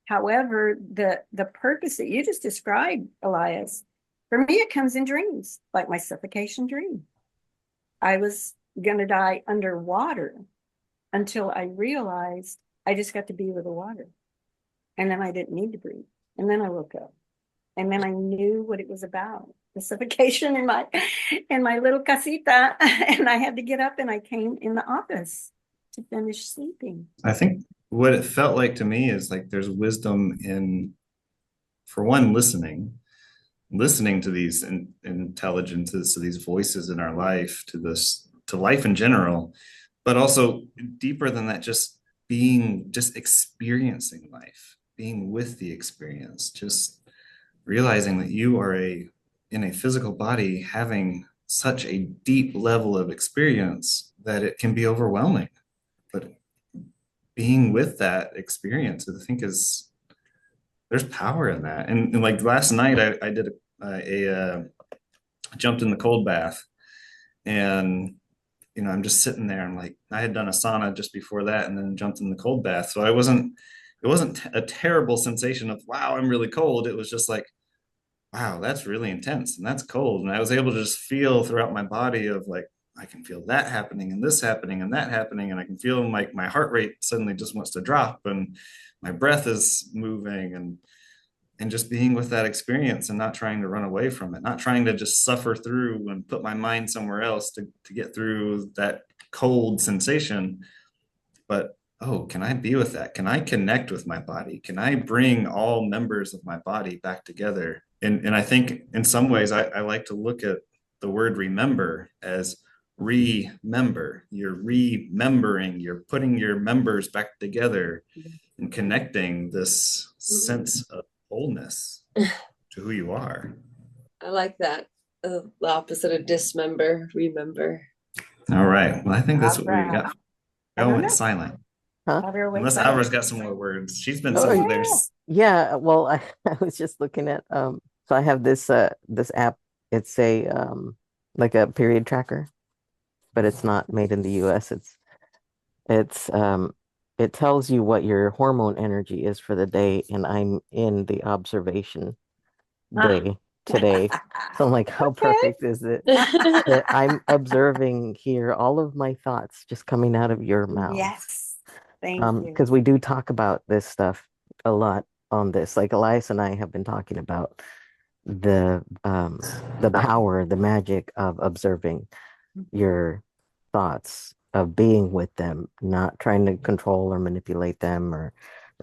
however, the purpose that you just described, Elias, for me, it comes in dreams, like my suffocation dream. I was going to die underwater until I realized I just got to be with the water. And then I didn't need to breathe. And then I woke up. And then I knew what it was about. The suffocation in my little casita. And I had to get up and I came in the office to finish sleeping. I think what it felt like to me is like there's wisdom in, for one, listening to these intelligences, to these voices in our life, to life in general, but also deeper than that, just experiencing life, being with the experience, just realizing that you are in a physical body having such a deep level of experience that it can be overwhelming. But being with that experience, I think, there's power in that. And like last night, I did jumped in the cold bath, and I'm just sitting there. I'm like, I had done a sauna just before that, and then jumped in the cold bath. So it wasn't a terrible sensation of wow, I'm really cold. It was just like, wow, that's really intense and that's cold. And I was able to just feel throughout my body of like, I can feel that happening and this happening and that happening. And I can feel my heart rate suddenly just wants to drop and my breath is moving and just being with that experience and not trying to run away from it, not trying to just suffer through and put my mind somewhere else to get through that cold sensation. But oh, can I be with that? Can I connect with my body? Can I bring all members of my body back together? And I think in some ways I like to look at the word remember as remember. You're remembering, you're putting your members back together and connecting this sense of wholeness to who you are. I like that. The opposite of dismember, remember. All right. Well, I think that's what we Avra. got. I Oh, don't went know. silent. Huh? Avra went Unless silent. Avra's got some more words. She's been Oh, sitting yeah. there. Yeah, well, I was just looking at so I have this app. It's a like a period tracker, but it's not made in the US. It's it tells you what your hormone energy is for the day, and I'm in the observation day today. So I'm like, how Okay. perfect is it that I'm observing here all of my thoughts just coming out of your mouth? Yes. Thank you. Because we do talk about this stuff a lot on this. Like Elias and I have been talking about the power, the magic of observing your thoughts, of being with them, not trying to control or manipulate them or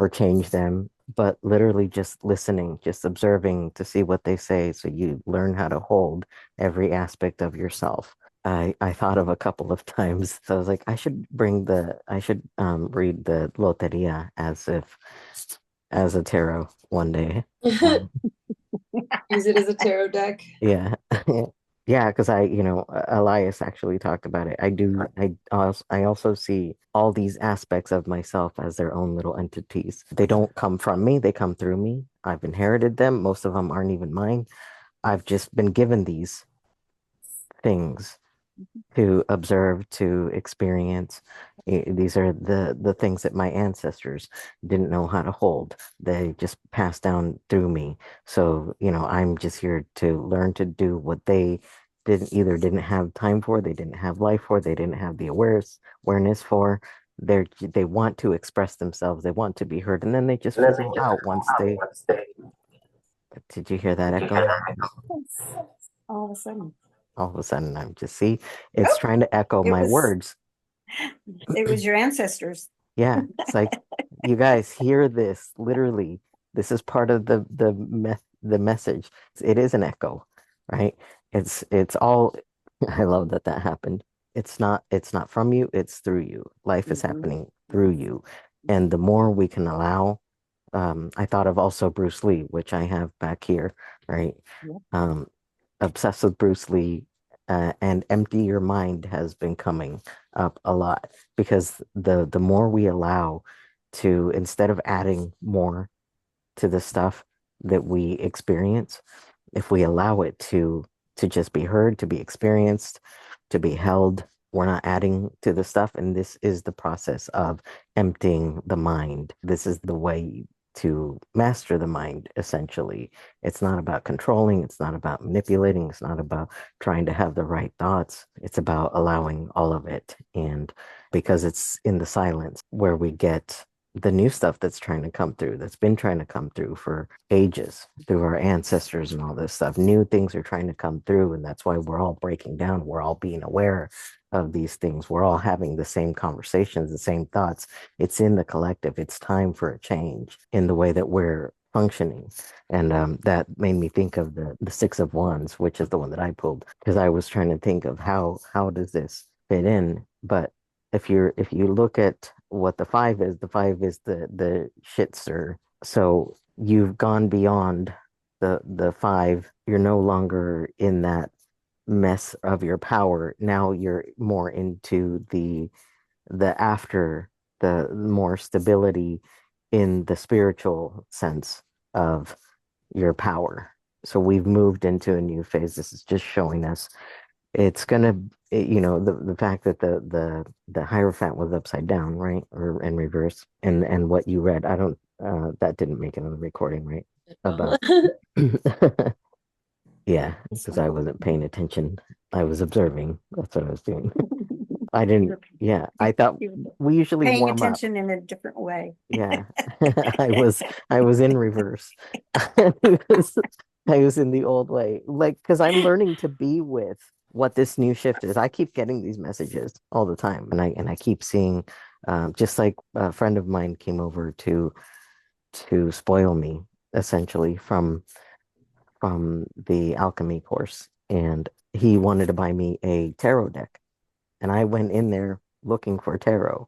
change them, but literally just listening, just observing to see what they say, so you learn how to hold every aspect of yourself. I thought of a couple of times. So I was like, I should read the Loteria as a tarot one day. Use it as a tarot deck. Yeah. Yeah, because Elias actually talked about it. I also see all these aspects of myself as their own little entities. They don't come from me, they come through me. I've inherited them. Most of them aren't even mine. I've just been given these things to observe, to experience. These are the things that my ancestors didn't know how to hold. They just passed down through me. So, I'm just here to learn to do what they didn't have time for, they didn't have life for, they didn't have the awareness for. They want to express themselves, they want to be heard, and then they just fizzle out once they. Did you hear that echo? All of a sudden. All of a sudden, I'm just see, it's Oh, trying to echo it my was words. it was your ancestors. Yeah, it's like, you guys hear this. Literally, this is part of the message. It is an echo, right? It's all. I love that happened. It's not from you. It's through you. Life is Mhm. happening through you, and the more we can allow. I thought of also Bruce Lee, which I have back here, right? Yep. Obsessed with Bruce Lee, and empty your mind has been coming up a lot, because the more we allow to, instead of adding more to the stuff that we experience, if we allow it to just be heard, to be experienced, to be held, we're not adding to the stuff. And this is the process of emptying the mind. This is the way to master the mind, essentially. It's not about controlling, it's not about manipulating, it's not about trying to have the right thoughts. It's about allowing all of it. And because it's in the silence where we get the new stuff that's trying to come through, that's been trying to come through for ages, through our ancestors and all this stuff. New things are trying to come through, and that's why we're all breaking down. We're all being aware of these things. We're all having the same conversations, the same thoughts. It's in the collective. It's time for a change in the way that we're functioning. And that made me think of the Six of Wands, which is the one that I pulled, because I was trying to think of how does this fit in. But if you look at what the five is, the shitster. So you've gone beyond the five. You're no longer in that mess of your power. Now you're more into the after, the more stability in the spiritual sense of your power. So we've moved into a new phase. This is just showing us it's gonna, the fact that the Hierophant was upside down, right, or in reverse, and what you read, I don't, that didn't make it on the recording, right? About, yeah, because I wasn't paying attention. I was observing. That's what I was doing. I You didn't, were yeah, I thought you were we usually paying warm up. attention in a different way. Yeah. I was in reverse. I was in the old way. Like, because I'm learning to be with what this new shift is. I keep getting these messages all the time, and I keep seeing, just like a friend of mine came over to spoil me, essentially, from the alchemy course, and he wanted to buy me a tarot deck, and I went in there looking for tarot,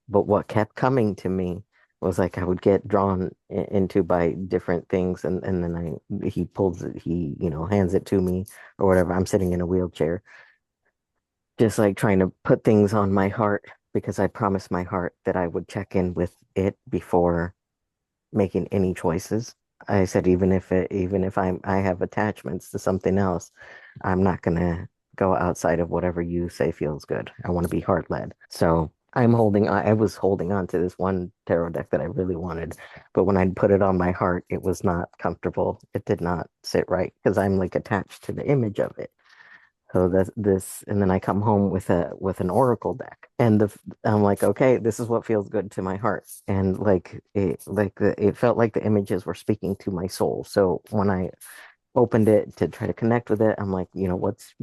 but what kept coming to me was like I would get drawn into by different things, and then he pulls it, hands it to me or whatever. I'm sitting in a wheelchair, just like trying to put things on my heart because I promised my heart that I would check in with it before making any choices. I said even if I have attachments to something else, I'm not gonna go outside of whatever you say feels good. I want to be heart led. So I was holding on to this one tarot deck that I really wanted, but when I put it on my heart, it was not comfortable. It did not sit right because I'm like attached to the image of it. So that's this, and then I come home with an oracle deck, and I'm like, okay, this is what feels good to my heart, and it felt like the images were speaking to my soul. So when I opened it to try to connect with it, I'm like, what's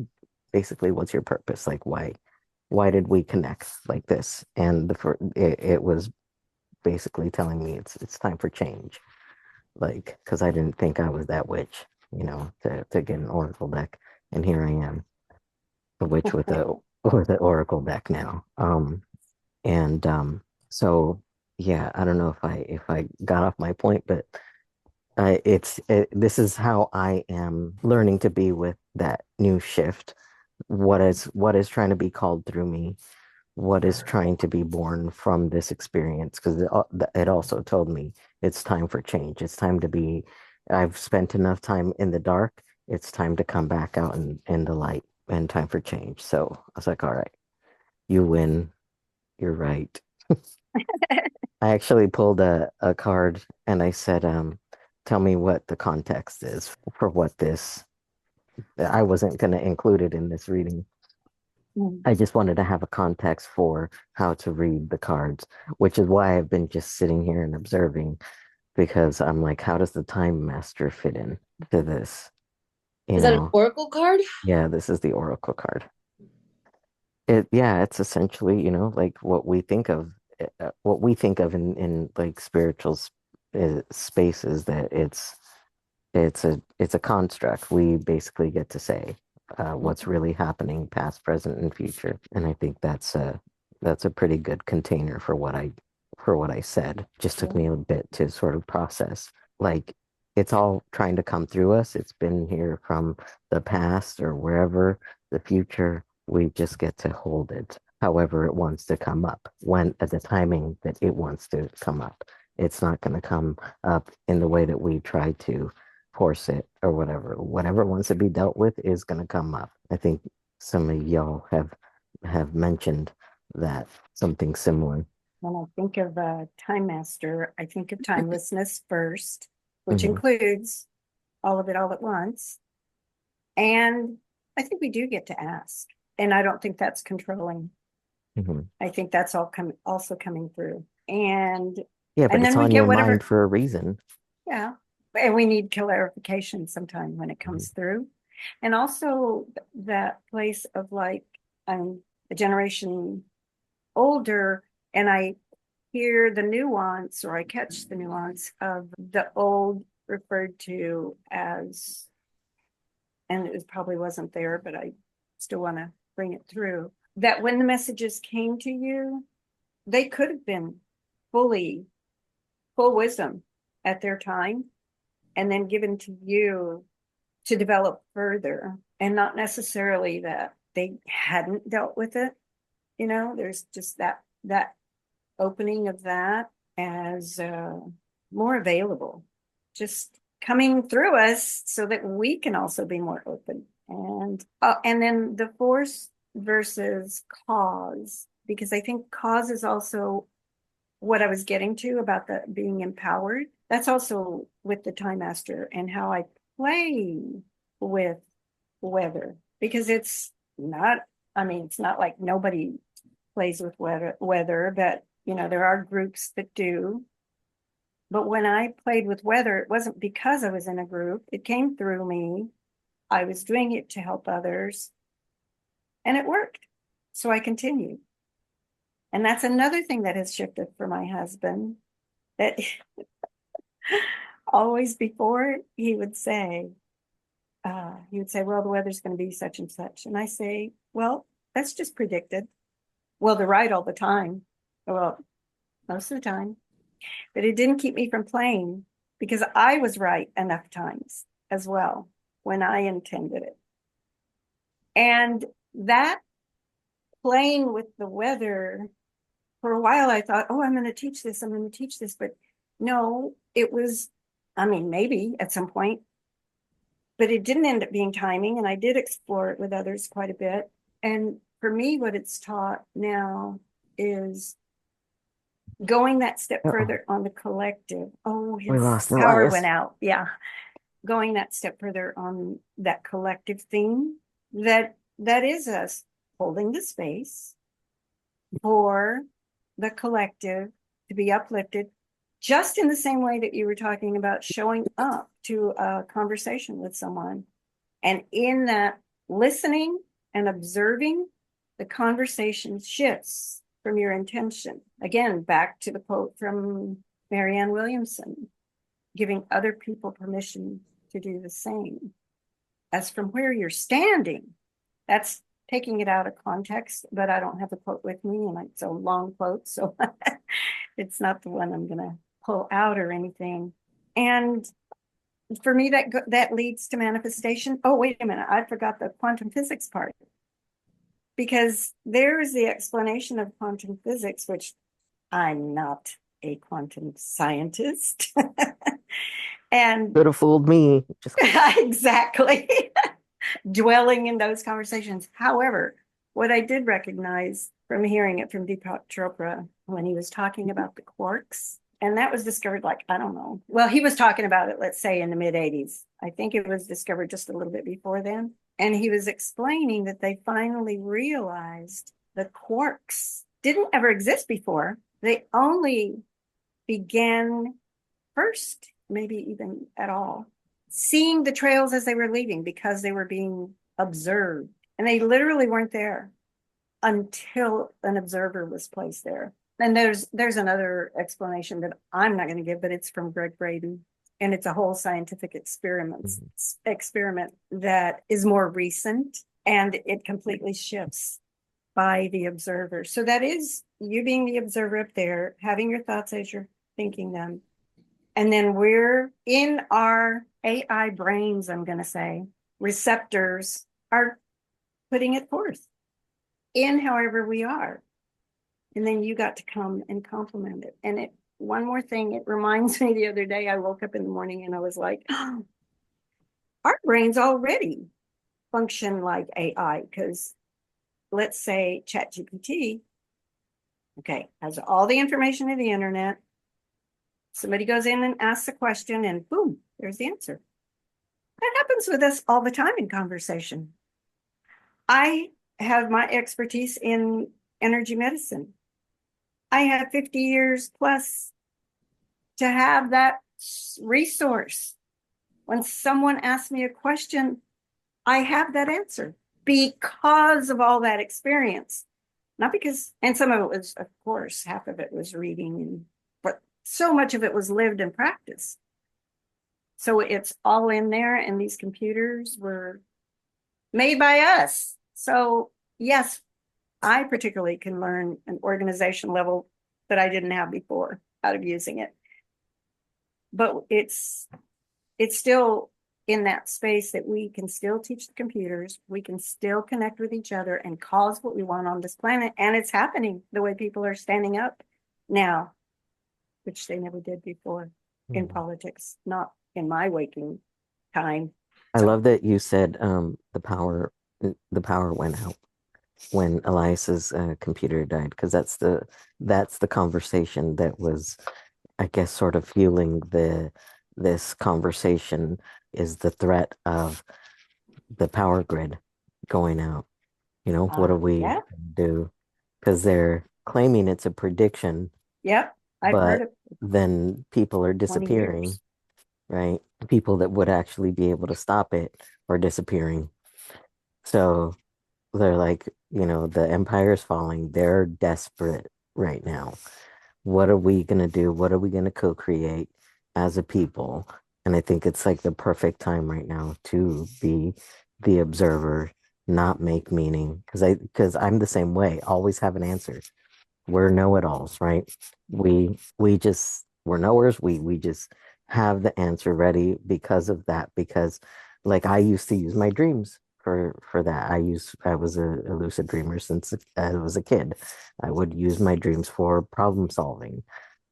your purpose? Like, why did we connect like this? And it was basically telling me it's time for change, like because I didn't think I was that witch, to get an oracle deck, and here I am the witch with the oracle deck now. And so yeah, I don't know if I got off my point, but this is how I am learning to be with that new shift. What is trying to be called through me? What is trying to be born from this experience? Because it also told me it's time for change. It's time to be. I've spent enough time in the dark. It's time to come back out in the light and time for change. So I was like, all right, you win. You're right. I actually pulled a card and I said, tell me what the context is for what this. I wasn't going to include it in this reading. Mm. I just wanted to have a context for how to read the cards, which is why I've been just sitting here and observing because I'm like, how does the time master fit in to this? You Is that an know, oracle card? yeah, this is the oracle card. It's essentially, like what we think of in like spiritual spaces that it's a construct. We basically get to say what's really happening, past, present, and future. And I think that's a pretty good container for what I said. Just took me a bit to sort of process. Like it's all trying to come through us. It's been here from the past or wherever, the future. We just get to hold it however it wants to come up, when at the timing that it wants to come up. It's not going to come up in the way that we try to force it or whatever. Whatever wants to be dealt with is going to come up. I think some of y'all have mentioned that, something similar. When I think of a time master, I think of timelessness first, which Hmm. includes all of it all at once. And I think we do get to ask. And I don't think that's controlling. Hmm. I think that's also coming through. And Yeah, but and it's then we on your get mind whatever, for a reason. yeah. And we need clarification sometime when it Hmm. comes through. And also that place of like I'm a generation older and I hear the nuance or I catch the nuance of the old referred to as, and it probably wasn't there, but I still want to bring it through, that when the messages came to you, they could have been fully full wisdom at their time and then given to you to develop further, and not necessarily that they hadn't dealt with it. There's just that opening of that as more available, just coming through us so that we can also be more open. And then the force versus cause, because I think cause is also what I was getting to about the being empowered. That's also with the time master and how I play with weather, because not, I mean, it's not like nobody plays with weather, but there are groups that do. But when I played with weather, it wasn't because I was in a group. It came through me. I was doing it to help others, and it worked. So I continued. And that's another thing that has shifted for my husband, that always before he would say, well, the weather's going to be such and such. And I say, well, that's just predicted. Well, they're right all the time. Well, most of the time. But it didn't keep me from playing, because I was right enough times as well when I intended it. And that playing with the weather, for a while I thought, oh, I'm going to teach this. But no, it was, I mean, maybe at some point, but it didn't end up being timing. And I did explore it with others quite a bit. And for me, what it's taught now is going that step further on the collective. Oh, We lost his power Elias. went out. Yeah. Going that step further on that collective theme, that is us holding the space for the collective to be uplifted, just in the same way that you were talking about showing up to a conversation with someone. And in that listening and observing, the conversation shifts from your intention. Again, back to the quote from Marianne Williamson, giving other people permission to do the same. As from where you're standing, that's taking it out of context, but I don't have the quote with me, and it's a long quote, so it's not the one I'm going to pull out or anything. And for me, that leads to manifestation. Oh, wait a minute, I forgot the quantum physics part, because there is the explanation of quantum physics, which I'm not a quantum scientist. And Could have fooled me. Just exactly. Dwelling in those conversations. However, what I did recognize from hearing it from Deepak Chopra when he was talking about the quarks, and that was discovered, like, I don't know. Well, he was talking about it, let's say in the mid 80s. I think it was discovered just a little bit before then. And he was explaining that they finally realized the quarks didn't ever exist before. They only began first, maybe even at all, seeing the trails as they were leaving, because they were being observed. And they literally weren't there until an observer was placed there. And there's another explanation that I'm not going to give, but it's from Greg Braden. And it's a whole scientific experiment that is more recent, and it completely shifts by the observer. So that is you being the observer up there, having your thoughts as you're thinking them. And then we're in our AI brains, I'm going to say, receptors are putting it forth in however we are. And then you got to come and complement it. And one more thing, it reminds me, the other day I woke up in the morning and I was like, oh, our brains already function like AI, because let's say ChatGPT, okay, has all the information of the internet. Somebody goes in and asks a question and boom, there's the answer. That happens with us all the time in conversation. I have my expertise in energy medicine. I have 50 years plus to have that resource. When someone asks me a question, I have that answer because of all that experience. Not because, and some of it was, of course, half of it was reading, but so much of it was lived and practiced. So it's all in there, and these computers were made by us. So yes, I particularly can learn an organization level that I didn't have before out of using it. But it's still in that space that we can still teach the computers, we can still connect with each other and cause what we want on this planet. And it's happening the way people are standing up now, which they never did before in politics, not in my waking time. I love that you said the power went out when Elias's computer died, because that's the conversation that was, I guess, sort of fueling this conversation, is the threat of the power grid going out. What do we Yeah. do? Because they're claiming it's a prediction, Yep. I've heard but it then people are 20 disappearing, years. right? People that would actually be able to stop it are disappearing. So they're like, the empire's falling. They're desperate right now. What are we going to do? What are we going to co-create as a people? And I think it's like the perfect time right now to be the observer, not make meaning. Because I'm the same way, always have an answer. We're know-it-alls, right? We're knowers. We just have the answer ready because of that. Because like I used to use my dreams for that. I was a lucid dreamer since I was a kid. I would use my dreams for problem solving,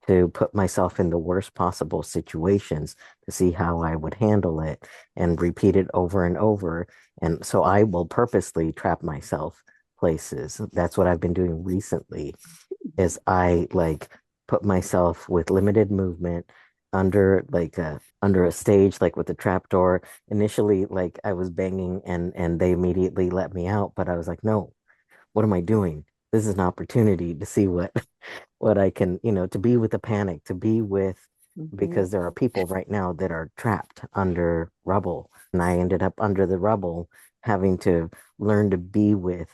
to put myself in the worst possible situations to see how I would handle it and repeat it over and over. And so I will purposely trap myself places. That's what I've been doing recently is I like put myself with limited movement under a stage like with a trap door. Initially, like I was banging and they immediately let me out, but I was like, no, what am I doing? This is an opportunity to see what what I can, to be with the panic, to be with, Mhm. because there are people right now that are trapped under rubble. And I ended up under the rubble, having to learn to be with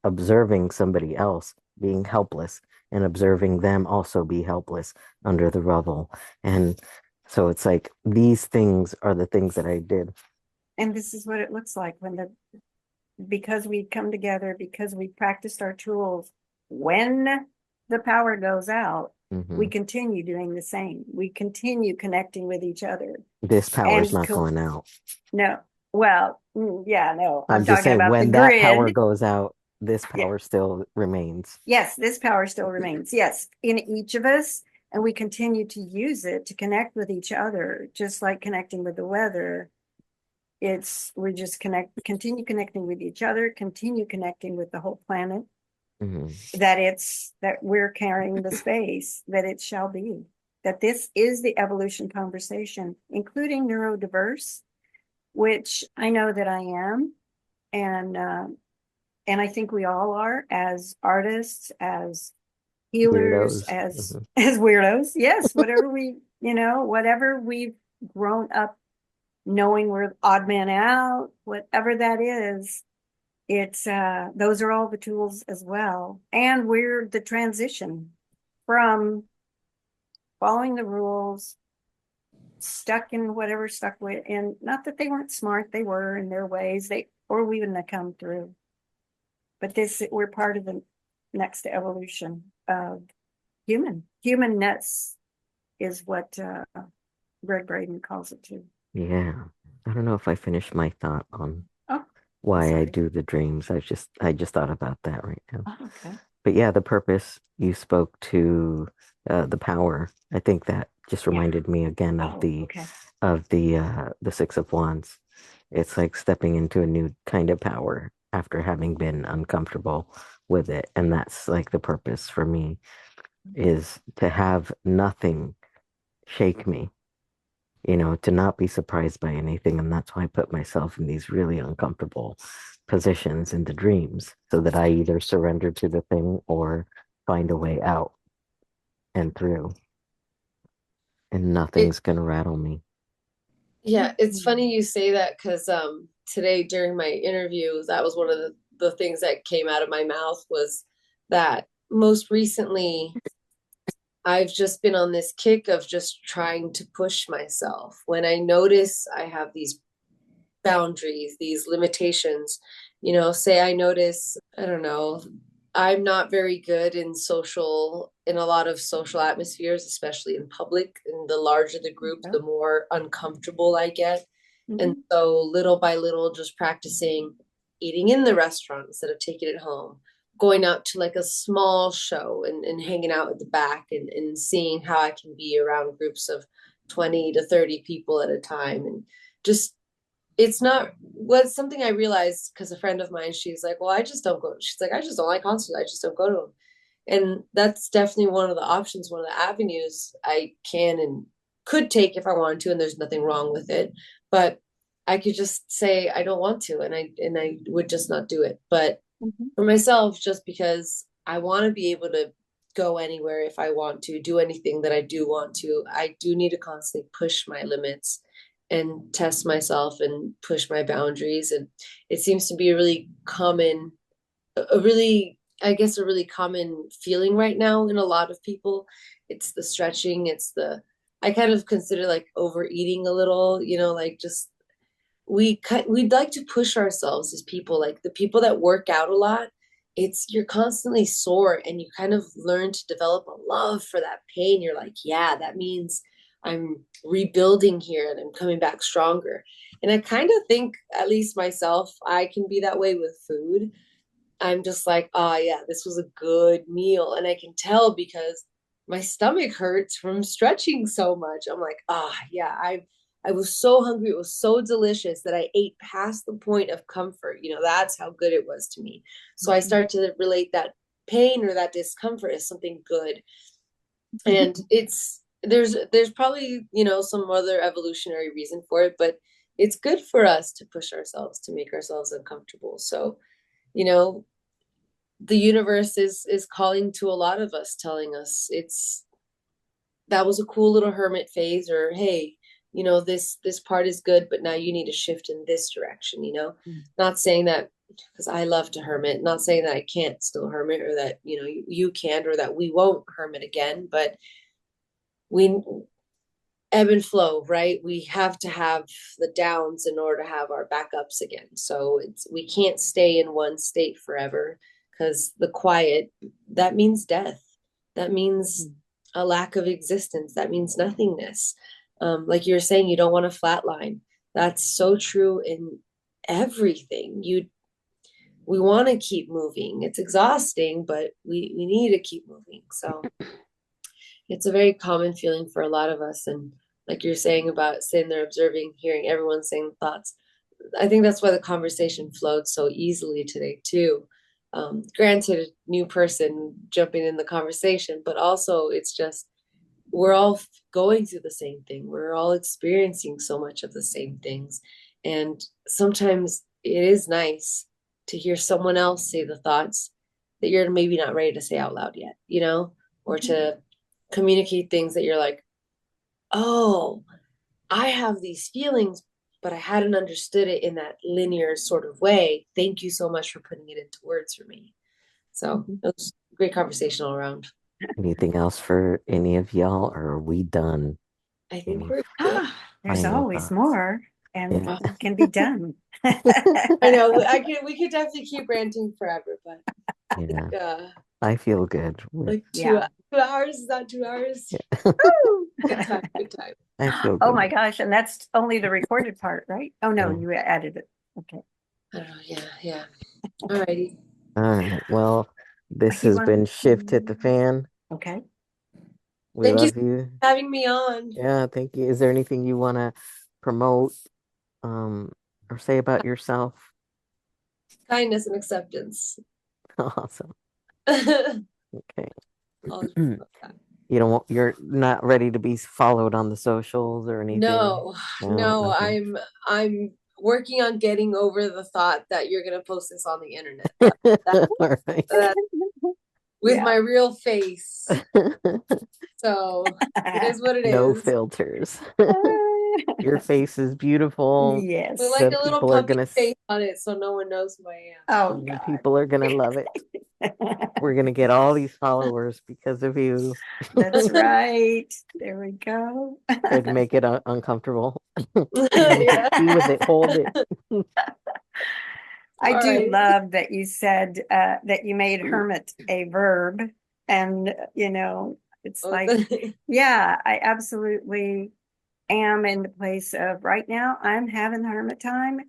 observing somebody else being helpless and observing them also be helpless under the rubble. And so it's like these things are the things that I did. And this is what it looks like because we come together, because we practiced our tools. When the power goes out, we Hmm. continue doing the same. We continue connecting with each other. This power's And not going out. no, well, yeah, no, I'm I'm just talking saying about the when that power grid. goes out, this Yeah. power still remains. Yes, this power still remains. Yes, in each of us. And we continue to use it to connect with each other, just like connecting with the weather. We just continue connecting with each other, continue connecting with the whole planet, Hmm. that we're carrying the space that it shall be, that this is the evolution conversation, including neurodiverse, which I know that I am. And I think we all are, as artists, as healers, Weirdos. as Hmm. as weirdos. Yes, whatever we've grown up knowing, we're odd man out, whatever that is. It's those are all the tools as well. And we're the transition from following the rules, stuck in whatever stuck with, and not that they weren't smart, they were in their ways, or we wouldn't have come through. But we're part of the next evolution of humanness is what Greg Braden calls it too. Yeah. I don't know if I finished my thought on Oh, I'm why I sorry. do the dreams. I just thought about that right now. Oh, okay. But yeah, the purpose, you spoke to the power. I think that just Yeah. reminded me again of Oh, the okay. the Six of Wands. It's like stepping into a new kind of power after having been uncomfortable with it. And that's like the purpose for me, is to have nothing shake me, to not be surprised by anything. And that's why I put myself in these really uncomfortable positions in the dreams, so that I either surrender to the thing or find a way out and through, and It nothing's going to rattle me. Yeah, it's Mhm. funny you say that because today during my interview, that was one of the things that came out of my mouth was that most recently I've just been on this kick of just trying to push myself. When I notice I have these boundaries, these limitations, say I notice, I don't know, I'm not very good in a lot of social atmospheres, especially in public. And the larger the group, Yeah. the more uncomfortable I get. And Mhm. so little by little, just practicing eating in the restaurant instead of taking it home, going out to like a small show and hanging out at the back and seeing how I can be around groups of 20 to 30 people at a time. And just it's not what's something I realized because a friend of mine, she's like, well, I just don't go. She's like, I just don't like concerts. I just don't go to them. And that's definitely one of the options, one of the avenues I can and could take if I wanted to, and there's nothing wrong with it. But I could just say I don't want to, and I would just not do it. But Mhm. for myself, just because I want to be able to go anywhere if I want to, do anything that I do want to. I do need to constantly push my limits and test myself and push my boundaries. And it seems to be a really common, a really, I guess, a really common feeling right now in a lot of people. It's the stretching, it's the, I kind of consider like overeating a little, like just we'd like to push ourselves as people, like the people that work out a lot. It's you're constantly sore and you kind of learn to develop a love for that pain. You're like, yeah, that means I'm rebuilding here and I'm coming back stronger. And I kind of think, at least myself, I can be that way with food. I'm just like, oh yeah, this was a good meal. And I can tell because my stomach hurts from stretching so much. I'm like, yeah, I was so hungry. It was so delicious that I ate past the point of comfort. That's how good it was to me. So I start to relate that pain or that discomfort as something good. And there's probably, some other evolutionary reason for it, but it's good for us to push ourselves, to make ourselves uncomfortable. So, you know, the universe is calling to a lot of us, telling us that was a cool little hermit phase, or hey, this part is good, but now you need to shift in this direction. Not saying that, because I love to hermit, not saying that I can't still hermit, or that you can't, or that we won't hermit again, but we ebb and flow, right? We have to have the downs in order to have our backups again. So we can't stay in one state forever, because the quiet, that means death. That means a lack of existence. That means nothingness. Like you were saying, you don't want to flatline. That's so true in everything. We want to keep moving. It's exhausting, but we need to keep moving. So it's a very common feeling for a lot of us. And like you're saying about sitting there observing, hearing everyone saying thoughts, I think that's why the conversation flowed so easily today too. Granted, a new person jumping in the conversation, but also it's just we're all going through the same thing. We're all experiencing so much of the same things. And sometimes it is nice to hear someone else say the thoughts that you're maybe not ready to say out loud yet, or to communicate things that you're like, oh, I have these feelings, but I hadn't understood it in that linear sort of way. Thank you so much for putting it into words for me. So it was a great conversation all around. Anything else for any of y'all, or are we done? I think Any we're good. There's final always thoughts? more, and Yeah. it can be done. I know we could definitely keep ranting forever, but Yeah. uh, I feel good. like Yeah. 2 hours, is that 2 hours? Yeah. Good time, good time. I feel Oh good. my gosh, and that's only the recorded part, right? Oh no, Yeah. you added it. Okay. I don't know, yeah. All righty. All right. Well, this You has want been Shift Hit the Fan. Okay. We Thank you love you. for having me on. Yeah, thank you. Is there anything you want to promote um or say about yourself? Kindness and acceptance. Awesome. Always Okay. love that. You're not ready to be followed on the socials or anything? No, No, no, nothing. I'm working on getting over the thought that you're gonna post this on the internet. That, All right. that with Yeah. my real face. So it is what it No is. filters. Your face is beautiful. Put Yes. like The a little people are puppy gonna face on it so no one knows who I Oh the God. people are gonna love it. We're gonna get all these followers because of you. That's right. There we go. Tried to make it uncomfortable. am. Yeah. Be with it, hold it. I All do right. love that you said that you made hermit a verb. And, it's Oh, like, yeah, I absolutely am in the place of right now, I'm having hermit time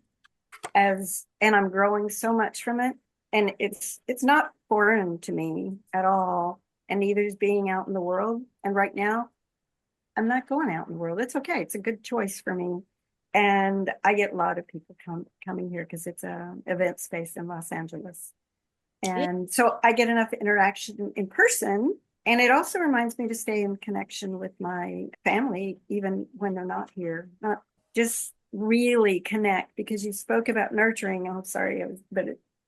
and I'm growing so much from it. And it's not foreign to me at all. And neither is being out in the world. And right now, I'm not going out in the world. It's okay. It's a good choice for me. And I get a lot of people coming here because it's a event space in Los Angeles. Yeah. And so I get enough interaction in person. And it also reminds me to stay in connection with my family, even when they're not here, not just really connect, because you spoke about nurturing. I'm sorry, but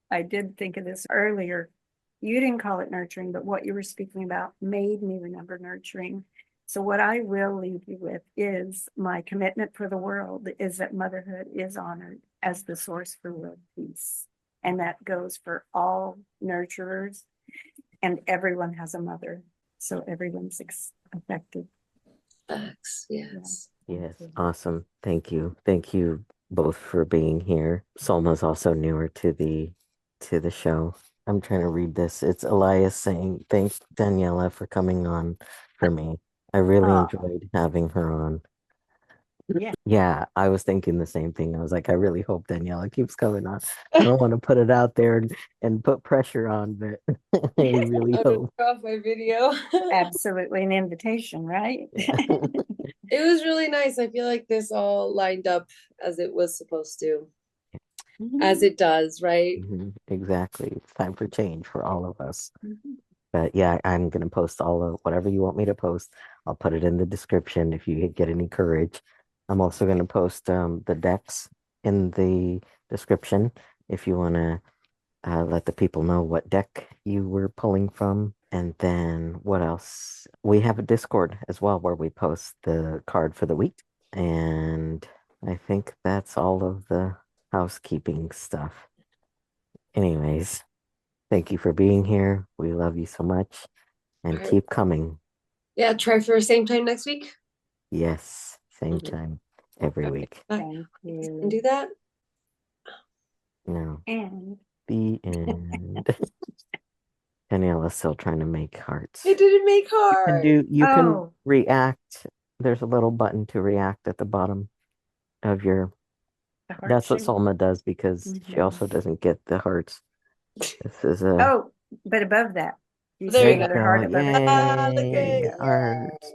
I did think of this earlier. You didn't call it nurturing, but what you were speaking about made me remember nurturing. So what I will leave you with is my commitment for the world is that motherhood is honored as the source for world peace. And that goes for all nurturers, and everyone has a mother. So everyone's affected. Facts, yes. Yes, awesome. Thank you. Thank you both for being here. Solma's also newer to the show. I'm trying to read this. It's Elias saying, "Thanks, Daniela, for coming on for me. I really Oh, enjoyed having her on." yeah. Yeah, I was thinking the same thing. I was like, I really hope Daniela keeps coming on. I don't want to put it out there and put pressure on, but I really I'll just hope. off my video. Absolutely an invitation, right? Yeah. It was really nice. I feel like this all lined up as it was supposed to, as it does, right? Exactly. It's time for change for all of us. Mhm. But yeah, I'm gonna post all of whatever you want me to post. I'll put it in the description if you get any courage. I'm also gonna post the decks in the description if you wanna let the people know what deck you were pulling from. And then what else? We have a Discord as well where we post the card for the week. And I think that's all of the housekeeping stuff. Anyways, thank you for being here. We love you so much All and right. keep coming. Yeah, try for same time next week. Yes, same Mhm. time every Okay. week. Bye. Thank And do you. that. No, And the end. Daniela's still trying to make hearts. It didn't make hard. You can oh, react. There's a little button to react at the bottom of your. the heart That's what shape. Solma does because she Mhm. also doesn't get the hearts. This is a. Oh, but above that, you There see you There you go. another heart go. above it. Ah, look There you at Yay! go. Hearts.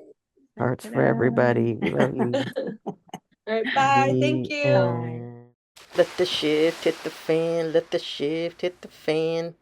Hearts for Ta-da. everybody. We love you. All right, bye. Thank The you. Bye. end. Let the shift hit the fan. Let the shift hit the fan.